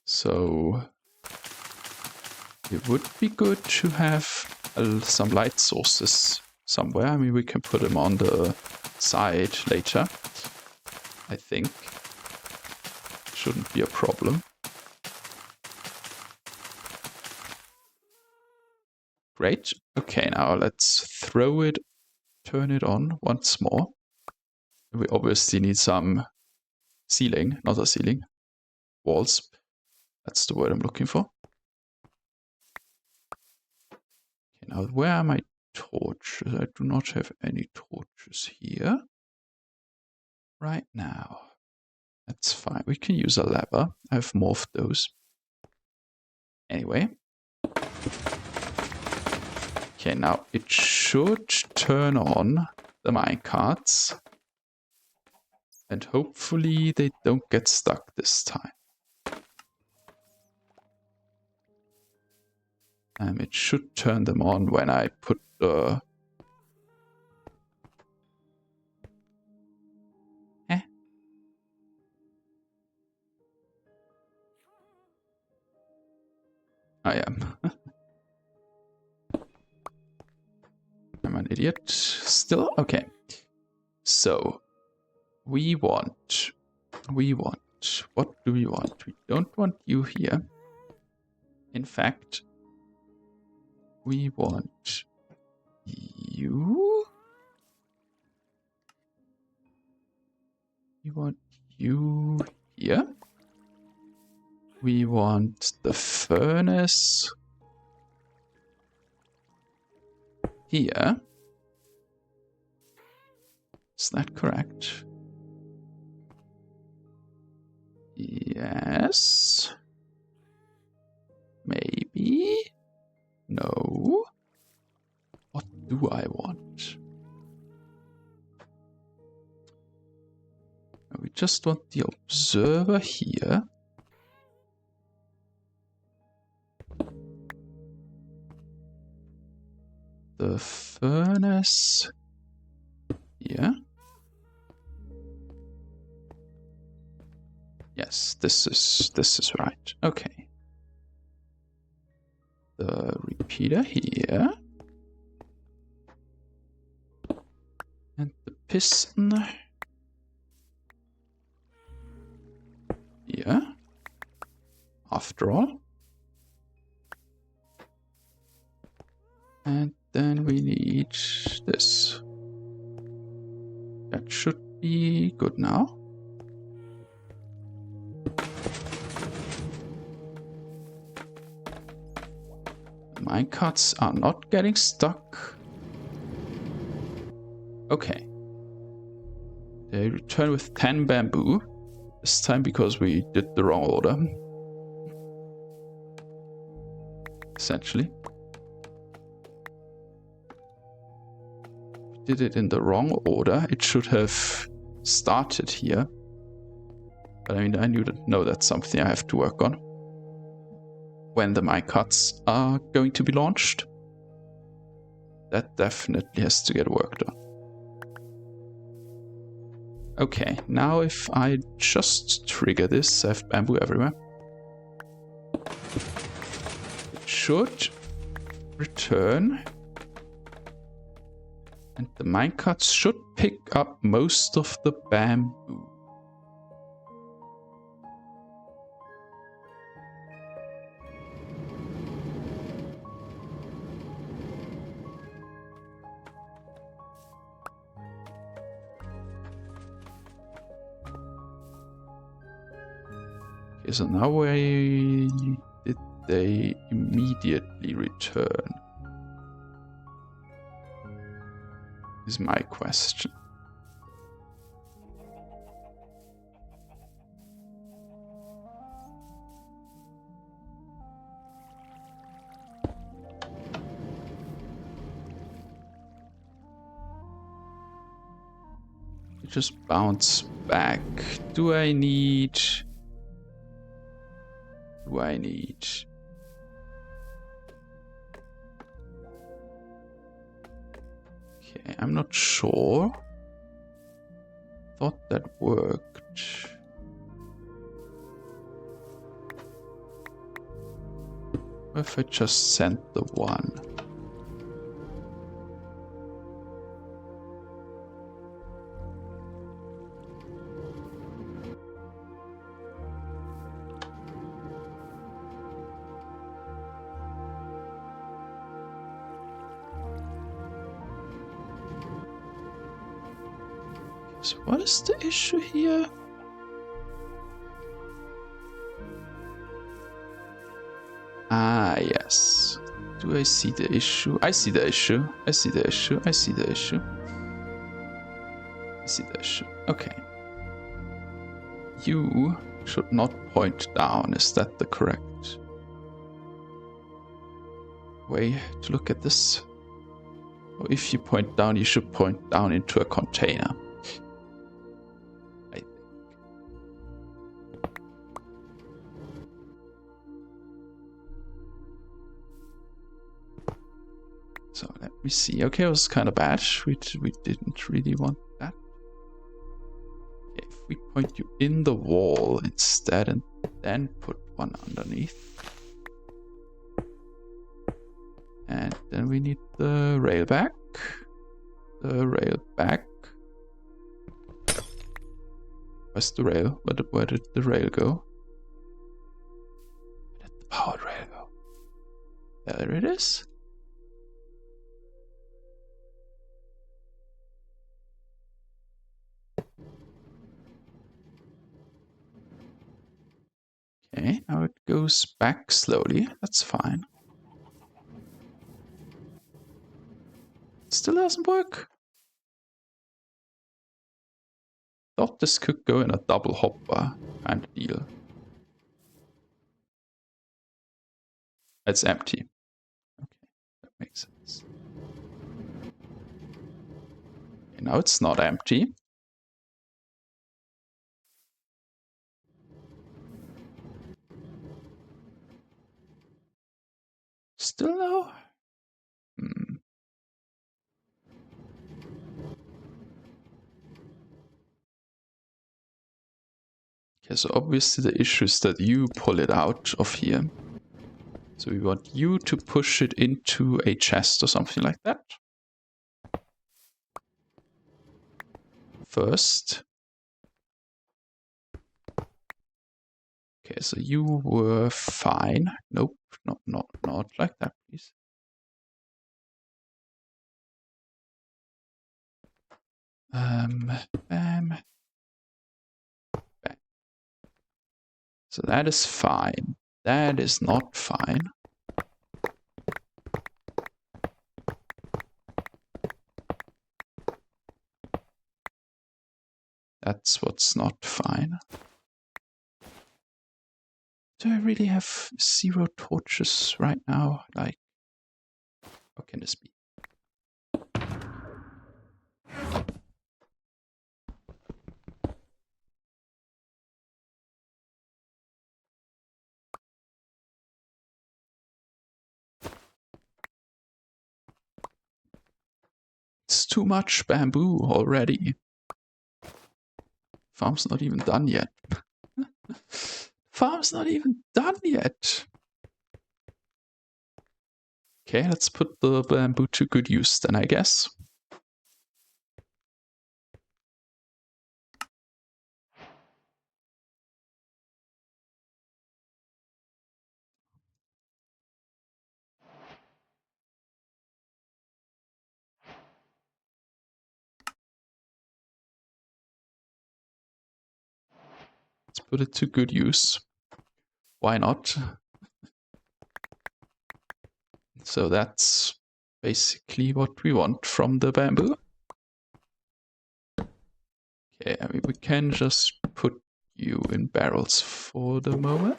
So it would be good to have some light sources somewhere. I mean, we can put them on the side later. I think shouldn't be a problem. Great. Okay, now let's throw it, turn it on once more. We obviously need some ceiling, not a ceiling, walls. That's the word I'm looking for. Okay, now where are my torches? I do not have any torches here right now. That's fine. We can use a lever. I have more of those. Anyway. Okay, now it should turn on the minecarts. And hopefully they don't get stuck this time. It should turn them on when I put the... I am. I'm an idiot still? Okay. So, we want... What do we want? We don't want you here. In fact, we want you. We want you here. We want the furnace here. Is that correct? Yes. Maybe. No. What do I want? We just want the observer here. The furnace here. Yes, this is right. Okay. The repeater here. And the piston here. After all. And then we need this. That should be good now. Minecarts are not getting stuck. Okay. They return with 10 bamboo. This time because we did the wrong order. Essentially. We did it in the wrong order. It should have started here. But I mean, I know that's something I have to work on. When the minecarts are going to be launched. That definitely has to get worked on. Okay, now if I just trigger this, I have bamboo everywhere. It should return. And the minecarts should pick up most of the bamboo. Okay, so now why did they immediately return? Is my question. You just bounce back. Do I need... Okay, I'm not sure. Thought that worked. What if I just sent the one? So what is the issue here? Ah, yes. Do I see the issue? I see the issue. I see the issue. I see the issue. I see the issue. Okay. You should not point down. Is that the correct way to look at this? Or if you point down, you should point down into a container. I think. So let me see. Okay, it was kind of bad. We didn't really want that. Okay, if we point you in the wall instead and then put one underneath. And then we need the rail back. The rail back. Where's the rail? Where did the rail go? Where did the powered rail go? There it is. Okay, now it goes back slowly. That's fine. Still doesn't work. Thought this could go in a double hopper kind of deal. It's empty. Okay, that makes sense. Okay, now it's not empty. Still no? Okay, so obviously the issue is that you pull it out of here. So we want you to push it into a chest or something like that. First. Okay, so you were fine. Nope, not like that, please. Bam. Bam. So that is fine. That is not fine. That's what's not fine. Do I really have 0 torches right now? Like, how can this be? It's too much bamboo already. Farm's not even done yet. Farm's not even done yet. Okay, let's put the bamboo to good use then, I guess. Let's put it to good use. Why not? So that's basically what we want from the bamboo. Okay, I mean, we can just put you in barrels for the moment.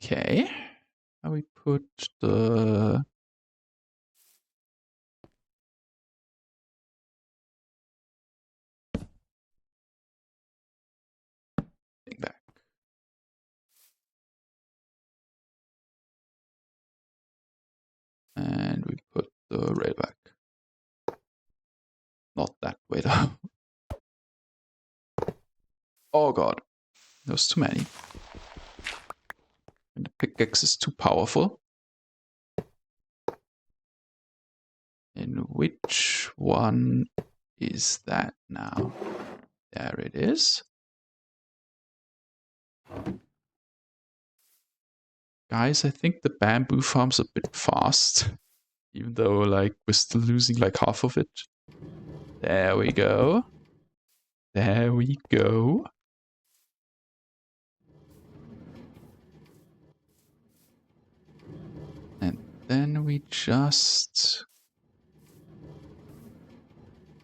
Okay, now we put the thing back. And we put the rail back. Not that way though. Oh god, there's too many. And the pickaxe is too powerful. And which one is that now? There it is. Guys, I think the bamboo farm's a bit fast. Even though, like, we're still losing like half of it. There we go. There we go. And then we just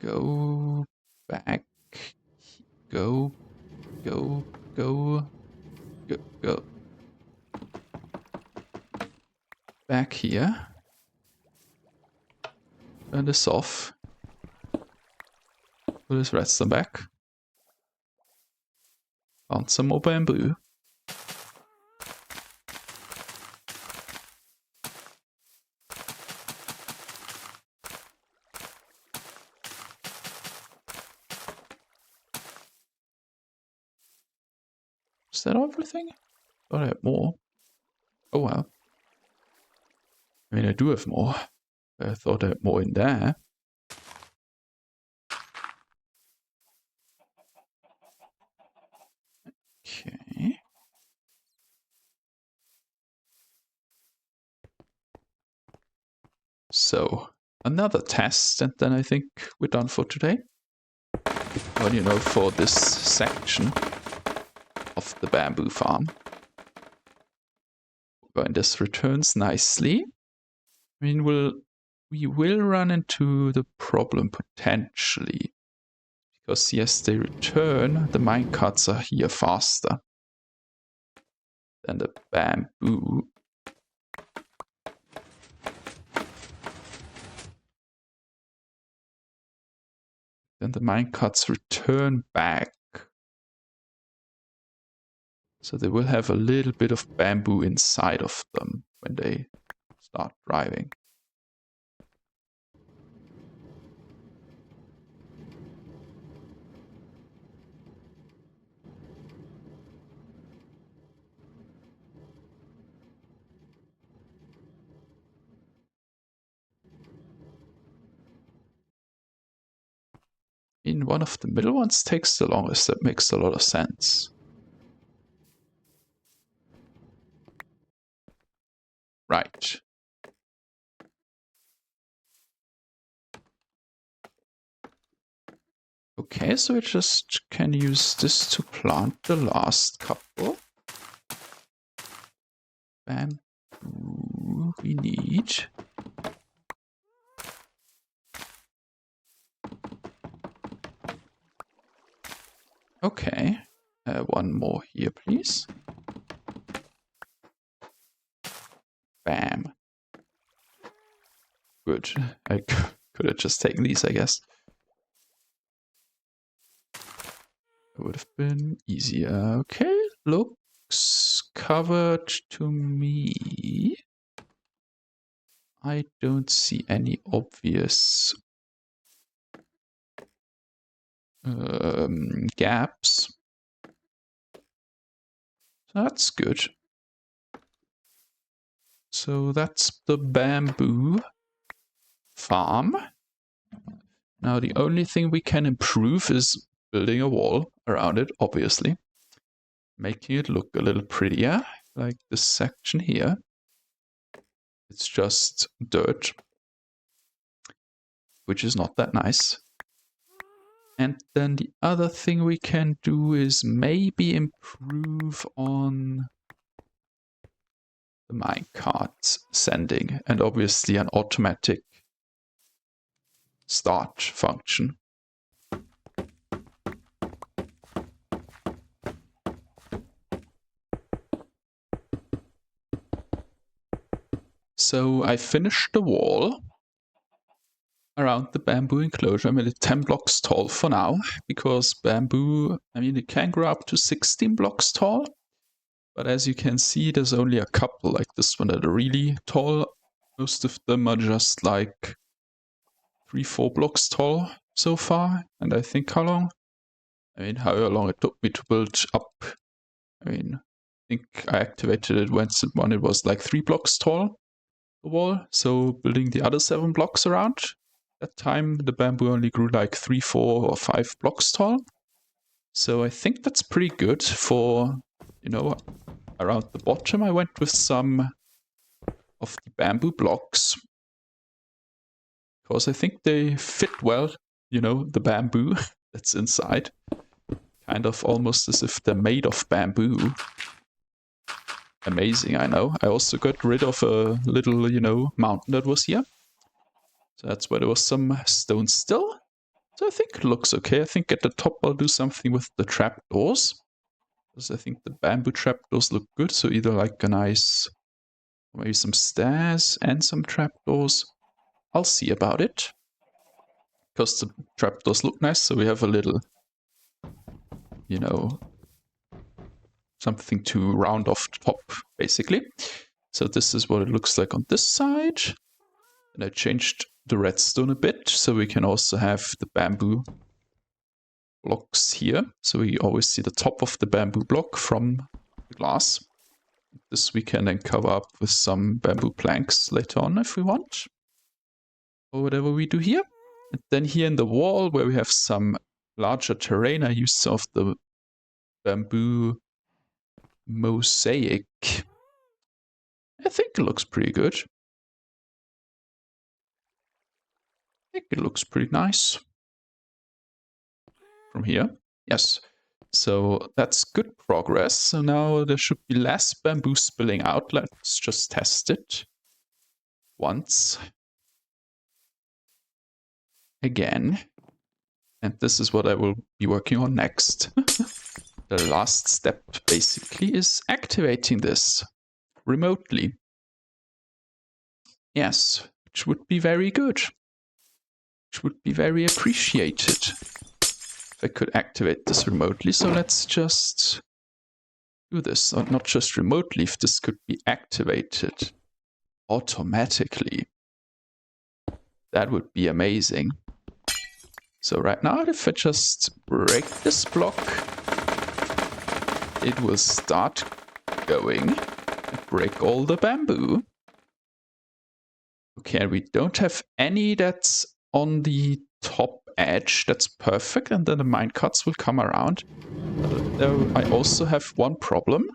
go back Go, go, go, go, go. Back here. Turn this off. Put his redstone back. Found some more bamboo. Is that everything? Thought I had more. Oh well. I mean, I do have more. I thought I had more in there. Okay. So, another test, and then I think we're done for today. Well, you know, for this section of the bamboo farm. When this returns nicely, I mean, we will run into the problem potentially. Because yes, they return, the minecarts are here faster than the bamboo. Then the minecarts return back. So they will have a little bit of bamboo inside of them when they start driving. In one of the middle ones takes the longest, that makes a lot of sense. Right. Okay, so we just can use this to plant the last couple. Bamboo we need. Okay, one more here, please. Bam. Good. I could have just taken these, I guess. It would have been easier. Okay, looks covered to me. I don't see any obvious gaps. That's good. So that's the bamboo farm. Now the only thing we can improve is building a wall around it, obviously. Making it look a little prettier, like this section here. It's just dirt, which is not that nice. And then the other thing we can do is maybe improve on the minecart sending, and obviously an automatic start function. So I finished the wall around the bamboo enclosure. I made it 10 blocks tall for now, because bamboo, I mean, it can grow up to 16 blocks tall. But as you can see, there's only a couple like this one that are really tall. Most of them are just like 3-4 blocks tall so far. And I think how long? I mean, however long it took me to build up. I mean, I think I activated it when it was like 3 blocks tall, the wall. So building the other 7 blocks around, that time the bamboo only grew like 3, 4, or 5 blocks tall. So I think that's pretty good for, you know, around the bottom. I went with some of the bamboo blocks because I think they fit well, you know, the bamboo that's inside. Kind of almost as if they're made of bamboo. Amazing, I know. I also got rid of a little, you know, mountain that was here. So that's where there was some stone still. So I think it looks okay. I think at the top I'll do something with the trapdoors, because I think the bamboo trapdoors look good. So either like a nice, maybe some stairs and some trapdoors. I'll see about it, because the trapdoors look nice. So we have a little, you know, something to round off the top, basically. So this is what it looks like on this side. And I changed the redstone a bit, so we can also have the bamboo blocks here. So we always see the top of the bamboo block from the glass. This we can then cover up with some bamboo planks later on if we want. Or whatever we do here. And then here in the wall where we have some larger terrain, I used some of the bamboo mosaic. I think it looks pretty good. I think it looks pretty nice from here. Yes. So that's good progress. So now there should be less bamboo spilling out. Let's just test it once. Again. And this is what I will be working on next. The last step basically is activating this remotely. Yes, which would be very good. Which would be very appreciated if I could activate this remotely. So let's just do this. Or not just remotely, if this could be activated automatically. That would be amazing. So right now, if I just break this block, it will start going and break all the bamboo. Okay, we don't have any that's on the top edge. That's perfect. And then the minecarts will come around. I also have one problem.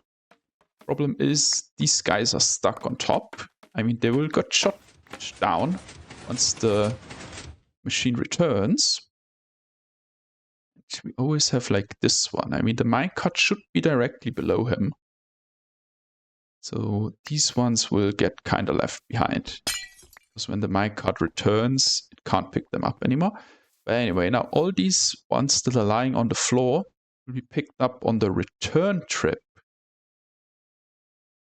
Problem is these guys are stuck on top. I mean, they will get shot down once the machine returns. We always have like this one. I mean, the minecart should be directly below him. So these ones will get kind of left behind. Because when the minecart returns, it can't pick them up anymore. But anyway, now all these ones that are lying on the floor will be picked up on the return trip.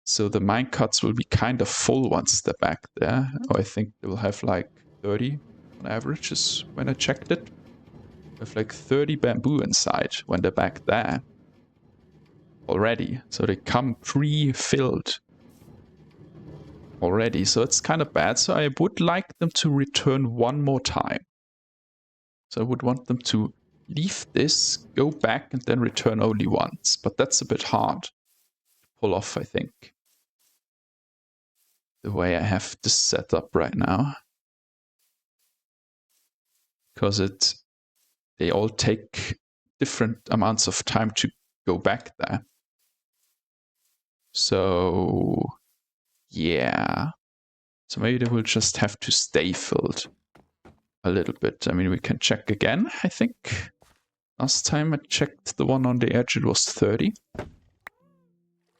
So the minecarts will be kind of full once they're back there. Oh, I think they will have like 30 on average, is when I checked it. They have like 30 bamboo inside when they're back there already. So they come pre-filled already. So it's kind of bad. So I would like them to return one more time. So I would want them to leave this, go back, and then return only once. But that's a bit hard to pull off, I think. The way I have this set up right now. Because they all take different amounts of time to go back there. So, yeah. So maybe they will just have to stay filled a little bit. I mean, we can check again, I think. Last time I checked the one on the edge, it was 30.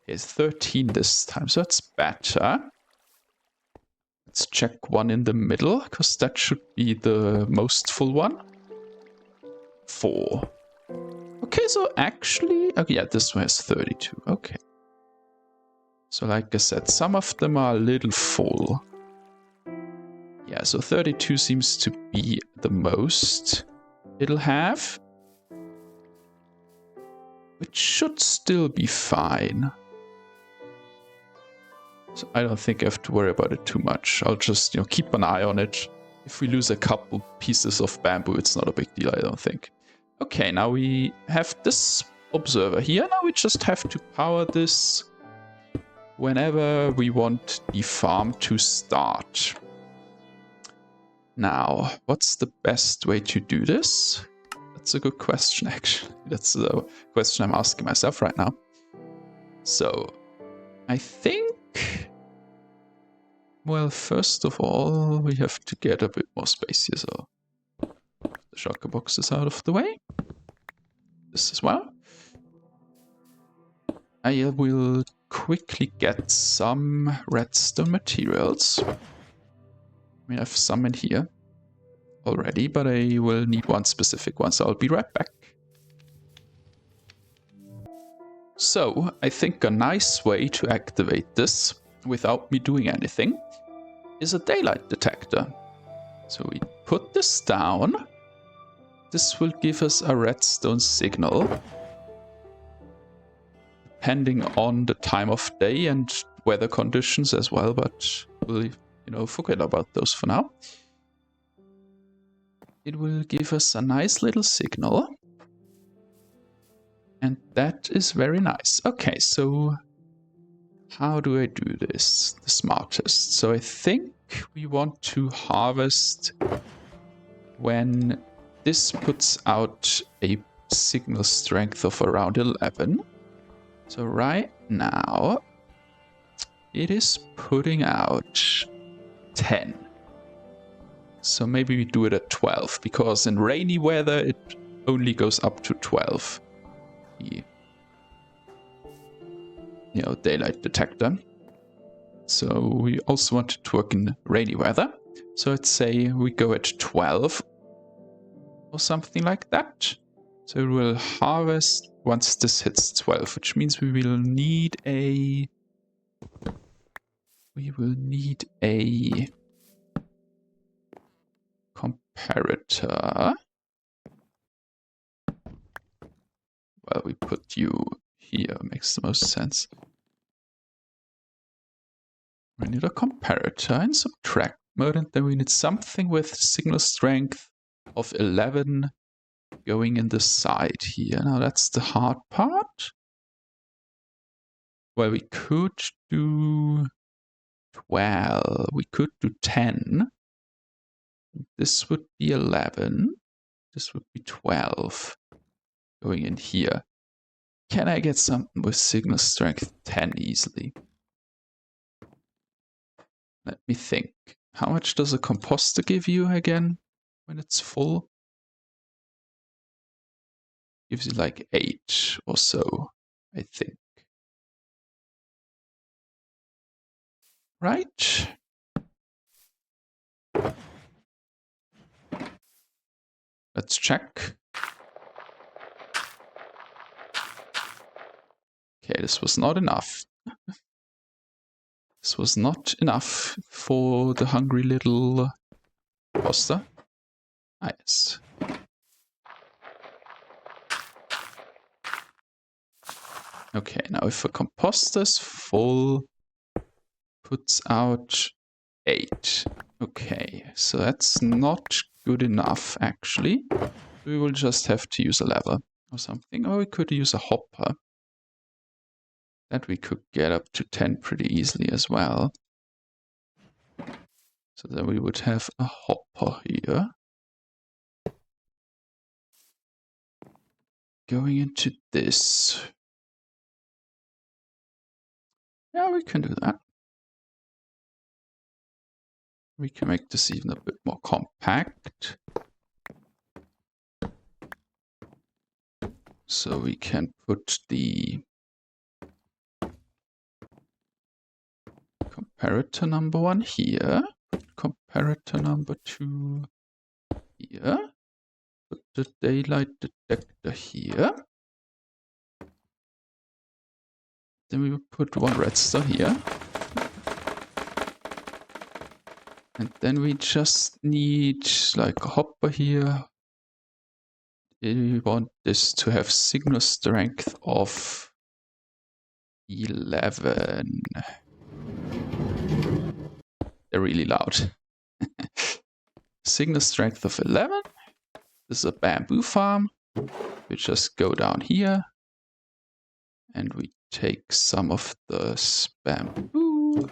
It's 13 this time, so that's better. Let's check one in the middle, because that should be the most full one. 4. Okay, so actually... Oh, yeah, this one has 32. Okay. So like I said, some of them are a little full. Yeah, so 32 seems to be the most it'll have. Which should still be fine. So I don't think I have to worry about it too much. I'll just, keep an eye on it. If we lose a couple pieces of bamboo, it's not a big deal, I don't think. Okay, now we have this observer here. Now we just have to power this whenever we want the farm to start. Now, what's the best way to do this? That's a good question, actually. That's the question I'm asking myself right now. So, I think... Well, first of all, we have to get a bit more space here, so... The shulker box is out of the way. This as well. I will quickly get some redstone materials. We have some in here already, but I will need one specific one, so I'll be right back. So, I think a nice way to activate this without me doing anything is a daylight detector. So we put this down. This will give us a redstone signal, depending on the time of day and weather conditions as well, but we'll, forget about those for now. It will give us a nice little signal. And that is very nice. Okay, so how do I do this the smartest? So I think we want to harvest when this puts out a signal strength of around 11. So right now it is putting out 10. So maybe we do it at 12, because in rainy weather it only goes up to 12. Daylight detector. So we also want it to work in rainy weather. So let's say we go at 12 or something like that. So it will harvest once this hits 12, which means we will need a comparator. Well, we put you here, makes the most sense. We need a comparator in subtract mode, and then we need something with signal strength of 11 going in the side here. Now that's the hard part. Well, we could do 12. We could do 10. This would be 11. This would be 12 going in here. Can I get something with signal strength 10 easily? Let me think. How much does a composter give you again when it's full? Gives you like 8 or so, I think. Right? Let's check. Okay, this was not enough. This was not enough for the hungry little imposter. Nice. Okay, now if a composter's full, puts out 8. Okay, so that's not good enough, actually. We will just have to use a lever or something. Or we could use a hopper. That we could get up to 10 pretty easily as well. So then we would have a hopper here. Going into this. Yeah, we can do that. We can make this even a bit more compact. So we can put the comparator number 1 here. Put comparator number 2 here. Put the daylight detector here. Then we will put 1 redstone here. And then we just need like a hopper here. We want this to have signal strength of 11. They're really loud. Signal strength of 11. This is a bamboo farm. We just go down here and we take some of this bamboo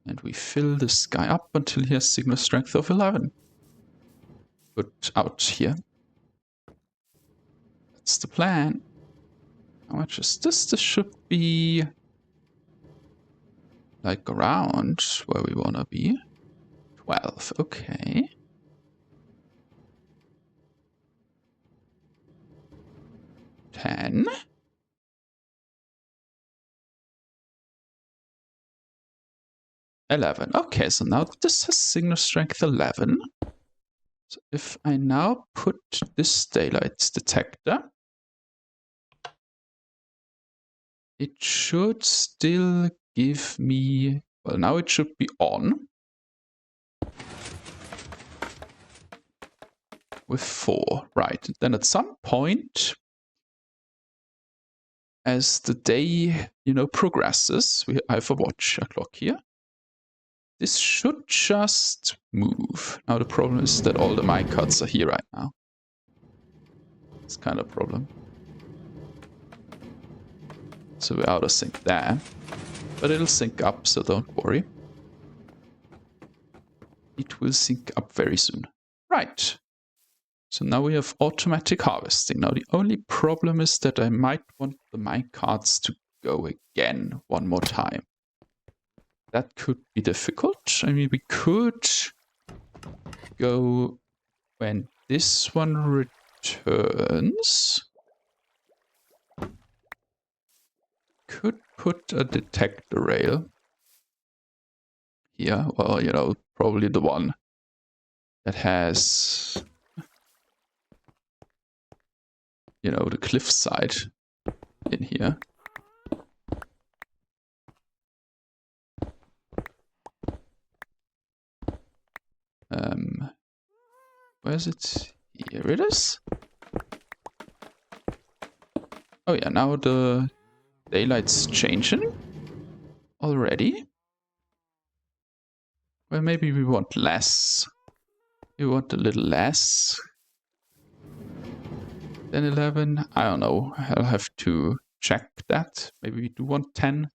and we fill this guy up until he has signal strength of 11. Put out here. That's the plan. How much is this? This should be like around where we want to be. 12, okay. 10. 11. Okay, so now this has signal strength 11. So if I now put this daylight detector, it should still give me, well, now it should be on with 4, right? Then at some point, as the day, progresses, I have a watch, a clock here. This should just move. Now the problem is that all the minecarts are here right now. It's kind of a problem. So we're out of sync there. But it'll sync up, so don't worry. It will sync up very soon. Right. So now we have automatic harvesting. Now the only problem is that I might want the minecarts to go again one more time. That could be difficult. I mean, we could go when this one returns. Could put a detector rail here. Well, probably the one that has, the cliffside in here. Where's it? Here it is. Oh yeah, now the daylight's changing already. Well, maybe we want less. We want a little less than 11. I don't know. I'll have to check that. Maybe we do want 10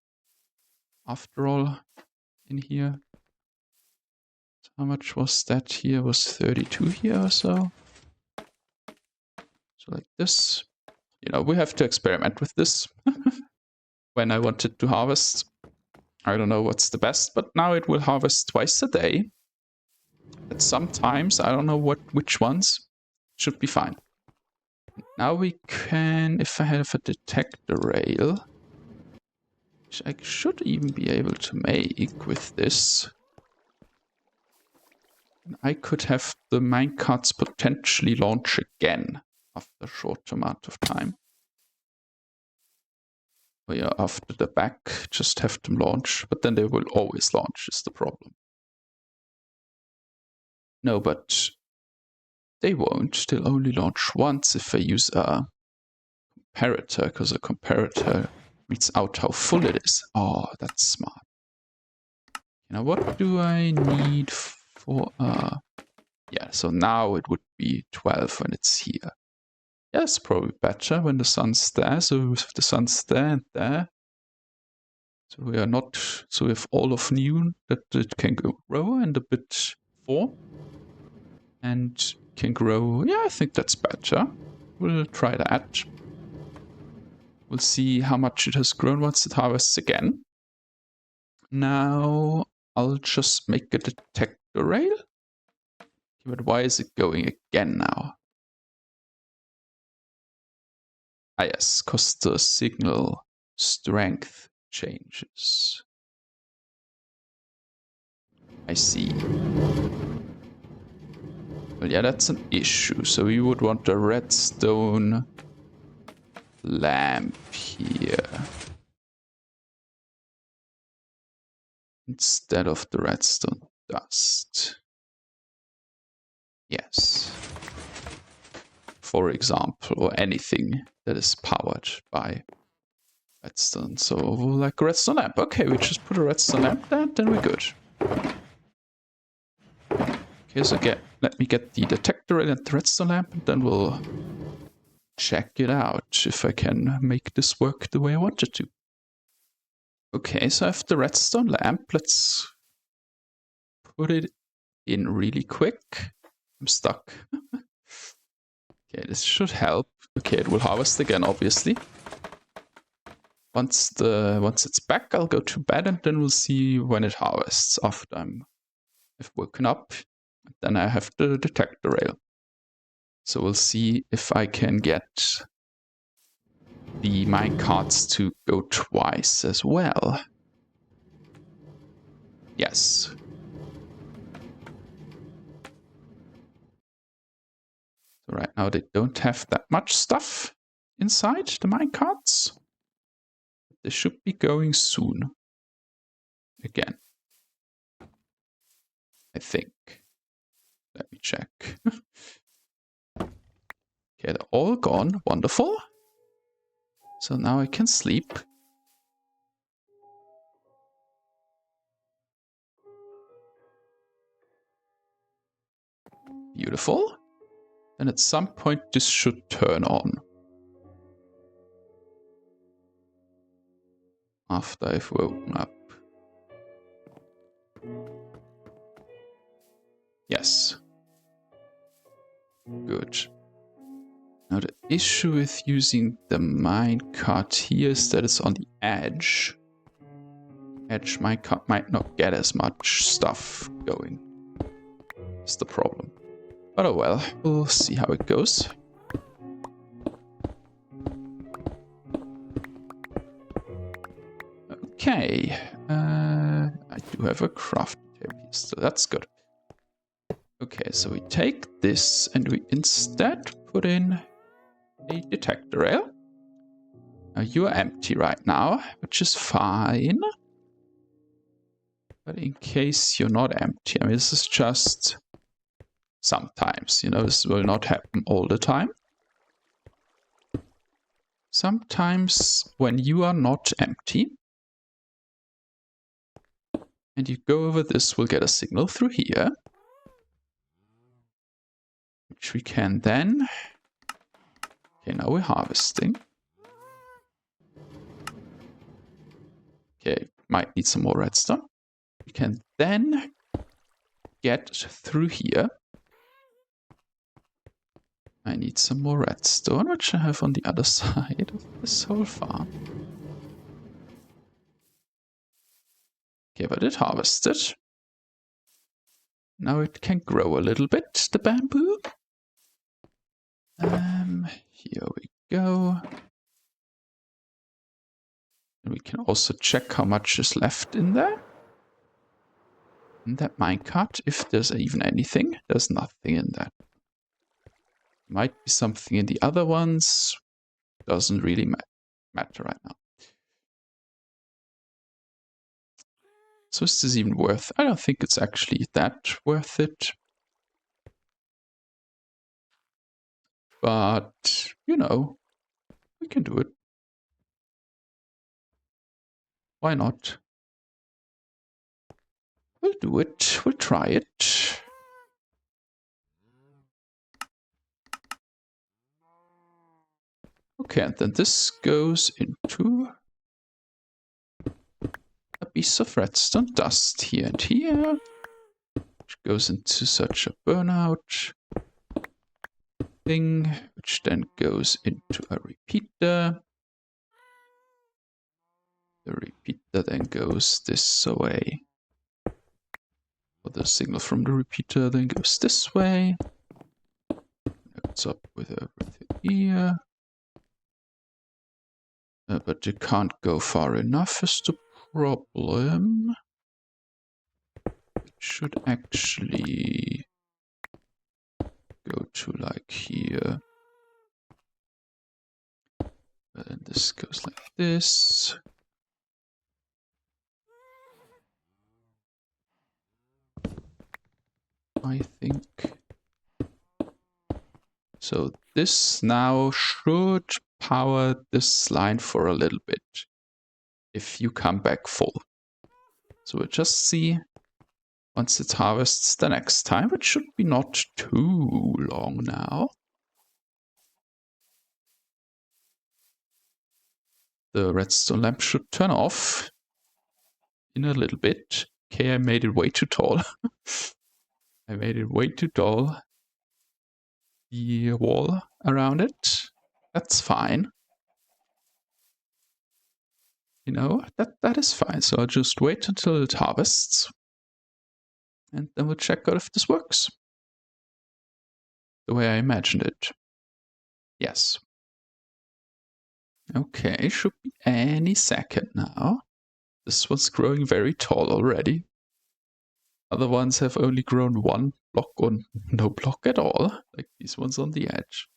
after all in here. So how much was that here? Was 32 here or so? So like this. We have to experiment with this. When I wanted to harvest, I don't know what's the best, but now it will harvest twice a day. At some times, I don't know which ones, should be fine. Now we can, if I have a detector rail, which I should even be able to make with this, I could have the minecarts potentially launch again after a short amount of time. Or yeah, after the back, just have them launch, but then they will always launch is the problem. No, but they won't. They'll only launch once if I use a comparator, because a comparator reads out how full it is. Oh, that's smart. What do I need for yeah, so now it would be 12 when it's here. Yeah, it's probably better when the sun's there. So if the sun's there and there, so we are not, so we have all of noon that it can grow and a bit 4. And can grow, yeah, I think that's better. We'll try that. We'll see how much it has grown once it harvests again. Now I'll just make a detector rail. But why is it going again now? Ah yes, because the signal strength changes. I see. Well, yeah, that's an issue. So we would want a redstone lamp here instead of the redstone dust. Yes. For example, or anything that is powered by redstone. So like a redstone lamp. Okay, we just put a redstone lamp there, then we're good. Okay, so let me get the detector and the redstone lamp, and then we'll check it out if I can make this work the way I want it to. Okay, so I have the redstone lamp. Let's put it in really quick. I'm stuck. Okay, this should help. Okay, it will harvest again, obviously. Once it's back, I'll go to bed, and then we'll see when it harvests after I've woken up. Then I have the detector rail. So we'll see if I can get the minecarts to go twice as well. Yes. So right now they don't have that much stuff inside the minecarts. They should be going soon. Again. I think. Let me check. Okay, they're all gone. Wonderful. So now I can sleep. Beautiful. And at some point this should turn on. After I've woken up. Yes. Good. Now the issue with using the minecart here is that it's on the edge. Edge minecart might not get as much stuff going. That's the problem. But oh well, we'll see how it goes. Okay, I do have a crafting table here, so that's good. Okay, so we take this and we instead put in a detector rail. Now you are empty right now, which is fine. But in case you're not empty, I mean, this is just sometimes, you know, this will not happen all the time. Sometimes when you are not empty, and you go over this, we'll get a signal through here. Which we can then... Okay, now we're harvesting. Okay, might need some more redstone. We can then get through here. I need some more redstone, which I have on the other side of this whole farm. Okay, but it harvested. Now it can grow a little bit, the bamboo. Here we go. And we can also check how much is left in there. In that minecart, if there's even anything. There's nothing in that. Might be something in the other ones. Doesn't really matter right now. So is this even worth? I don't think it's actually that worth it. But, you know, we can do it. Why not? We'll do it. We'll try it. Okay, and then this goes into a piece of redstone dust here and here, which goes into such a burnout thing, which then goes into a repeater. The repeater then goes this way. Or the signal from the repeater then goes this way. Connects up with everything here. But you can't go far enough is the problem. It should actually go to like here. And this goes like this. I think. So this now should power this line for a little bit. If you come back full. So we'll just see once it harvests the next time, which should be not too long now. The redstone lamp should turn off in a little bit. Okay, I made it way too tall. I made it way too tall. The wall around it. That's fine. You know, that is fine. So I'll just wait until it harvests. And then we'll check out if this works. The way I imagined it. Yes. Okay, should be any second now. This one's growing very tall already. Other ones have only grown one block or no block at all, like these ones on the edge.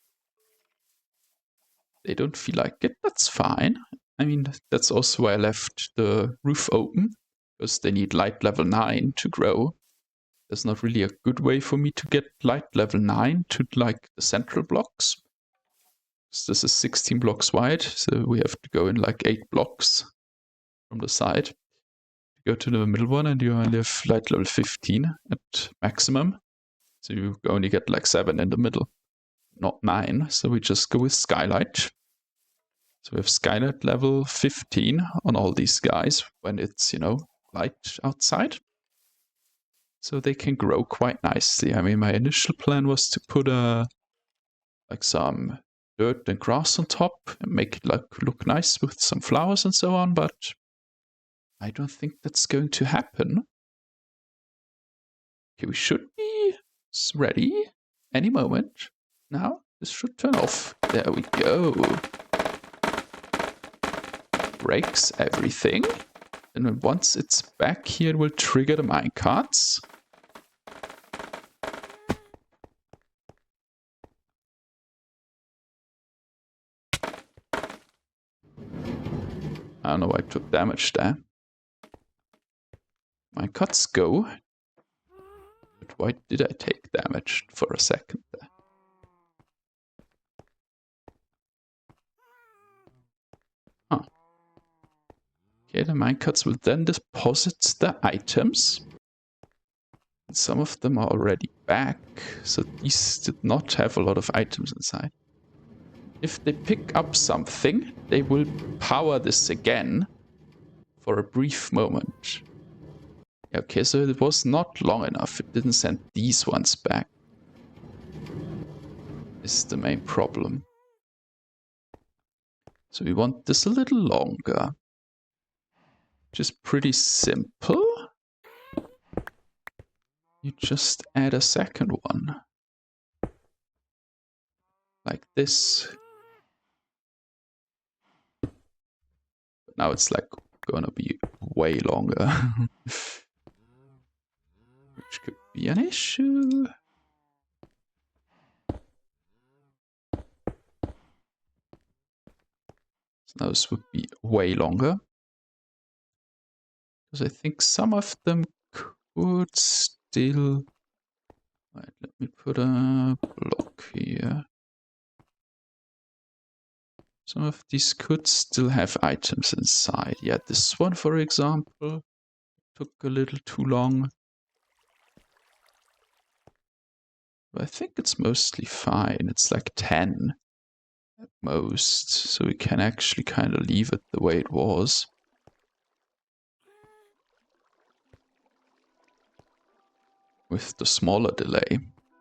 They don't feel like it, that's fine. I mean, that's also why I left the roof open, because they need light level 9 to grow. There's not really a good way for me to get light level 9 to like the central blocks. So this is 16 blocks wide, so we have to go in like 8 blocks from the side. You go to the middle one and you only have light level 15 at maximum. So you only get like 7 in the middle, not 9. So we just go with skylight. So we have skylight level 15 on all these guys when it's, you know, light outside. So they can grow quite nicely. I mean, my initial plan was to put like some dirt and grass on top and make it look nice with some flowers and so on, but I don't think that's going to happen. Okay, we should be ready any moment. Now, this should turn off. There we go. Breaks everything. And then once it's back here, it will trigger the minecarts. I don't know why I took damage there. Minecarts go. But why did I take damage for a second there? Huh. Okay, the minecarts will then deposit the items. And some of them are already back, so these did not have a lot of items inside. If they pick up something, they will power this again for a brief moment. Okay, so it was not long enough. It didn't send these ones back. This is the main problem. So we want this a little longer. Which is pretty simple. You just add a second one. Like this. But now it's like gonna be way longer. Which could be an issue. So now this would be way longer. Because I think some of them could still... Right, let me put a block here. Some of these could still have items inside. Yeah, this one, for example, took a little too long. But I think it's mostly fine. It's like 10 at most. So we can actually kind of leave it the way it was. With the smaller delay.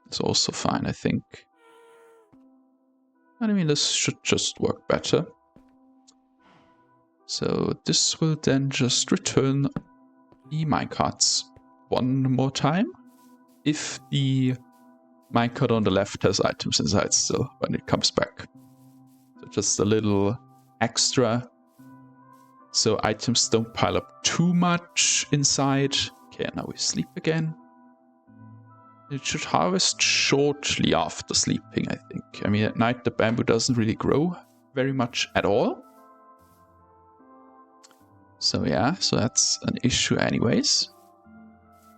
It's also fine, I think. I mean, this should just work better. So this will then just return the minecarts one more time. If the minecart on the left has items inside still when it comes back. So just a little extra. So items don't pile up too much inside. Okay, now we sleep again. It should harvest shortly after sleeping, I think. I mean, at night the bamboo doesn't really grow very much at all. So yeah, so that's an issue anyways.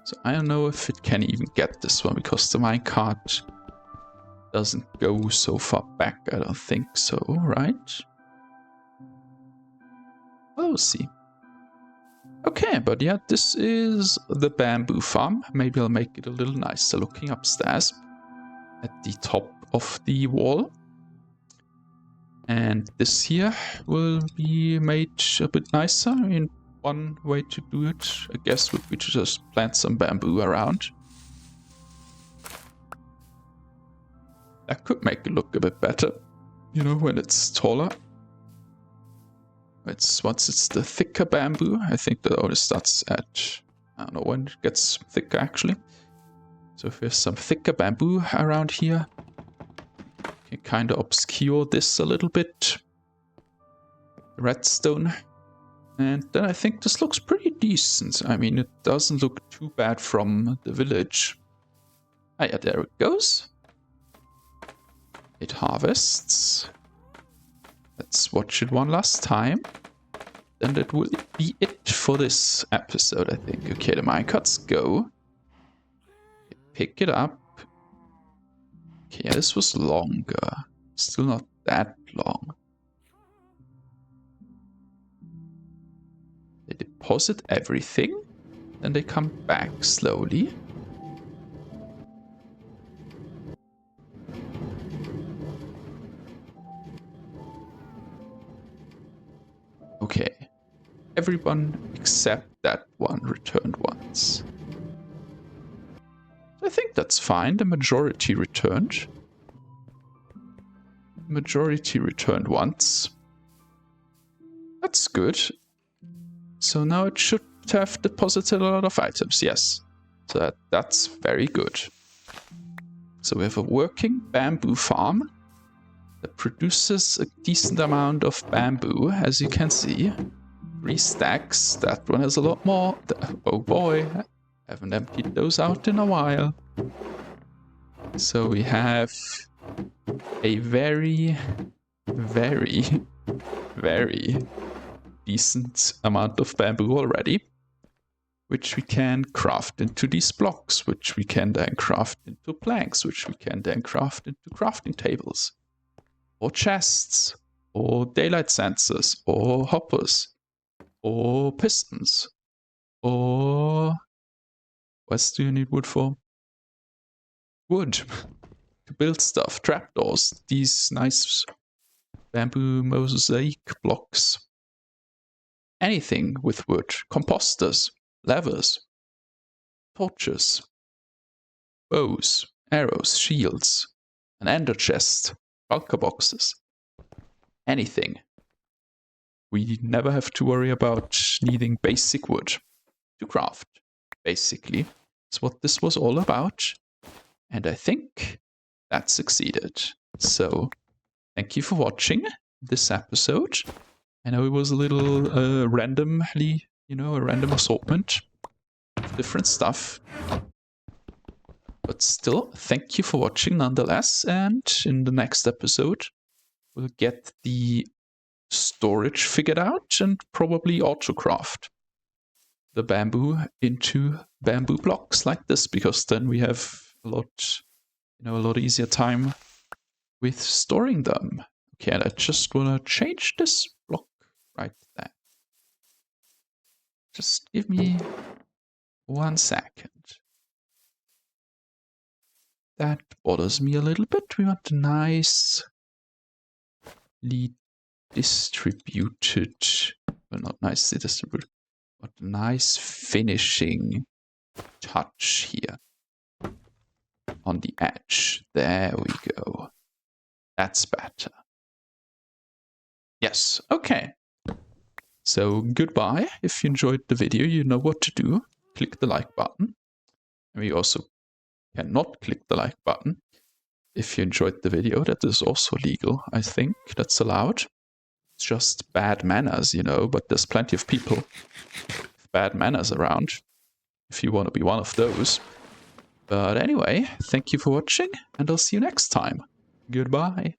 So I don't know if it can even get this one, because the minecart doesn't go so far back. I don't think so, right? We'll see. Okay, but yeah, this is the bamboo farm. Maybe I'll make it a little nicer looking upstairs at the top of the wall. And this here will be made a bit nicer. I mean, one way to do it, I guess, would be to just plant some bamboo around. That could make it look a bit better, you know, when it's taller. Once it's the thicker bamboo, I think that only starts at, I don't know when it gets thicker actually. So if there's some thicker bamboo around here, you can kind of obscure this a little bit. Redstone. And then I think this looks pretty decent. I mean, it doesn't look too bad from the village. Ah, yeah, there it goes. It harvests. Let's watch it one last time. Then that will be it for this episode, I think. Okay, the minecarts go. Pick it up. Okay, yeah, this was longer. Still not that long. They deposit everything, then they come back slowly. Okay. Everyone except that one returned once. I think that's fine. The majority returned. Majority returned once. That's good. So now it should have deposited a lot of items, yes. So that's very good. So we have a working bamboo farm that produces a decent amount of bamboo, as you can see. 3 stacks. That one has a lot more. Oh boy, haven't emptied those out in a while. So we have a very, very, very decent amount of bamboo already, which we can craft into these blocks, which we can then craft into planks, which we can then craft into crafting tables, or chests, or daylight sensors, or hoppers, or pistons, or what else do you need wood for? Wood to build stuff, trapdoors, these nice bamboo mosaic blocks. Anything with wood, composters, levers, torches, bows, arrows, shields, an ender chest, bulker boxes, anything. We never have to worry about needing basic wood to craft, basically. That's what this was all about. And I think that succeeded. So, thank you for watching this episode. I know it was a little randomly, a random assortment of different stuff. But still, thank you for watching nonetheless. And in the next episode, we'll get the storage figured out and probably autocraft the bamboo into bamboo blocks like this, because then we have a lot easier time with storing them. Okay, and I just want to change this block right there. Just give me 1 second. That bothers me a little bit. We want a nicely distributed, well, not nicely distributed, but a nice finishing touch here on the edge. There we go. That's better. Yes, okay. So goodbye. If you enjoyed the video, you know what to do. Click the like button. And we also cannot click the like button. If you enjoyed the video, that is also legal, I think. That's allowed. It's just bad manners, but there's plenty of people with bad manners around, if you want to be one of those. But anyway, thank you for watching, and I'll see you next time. Goodbye.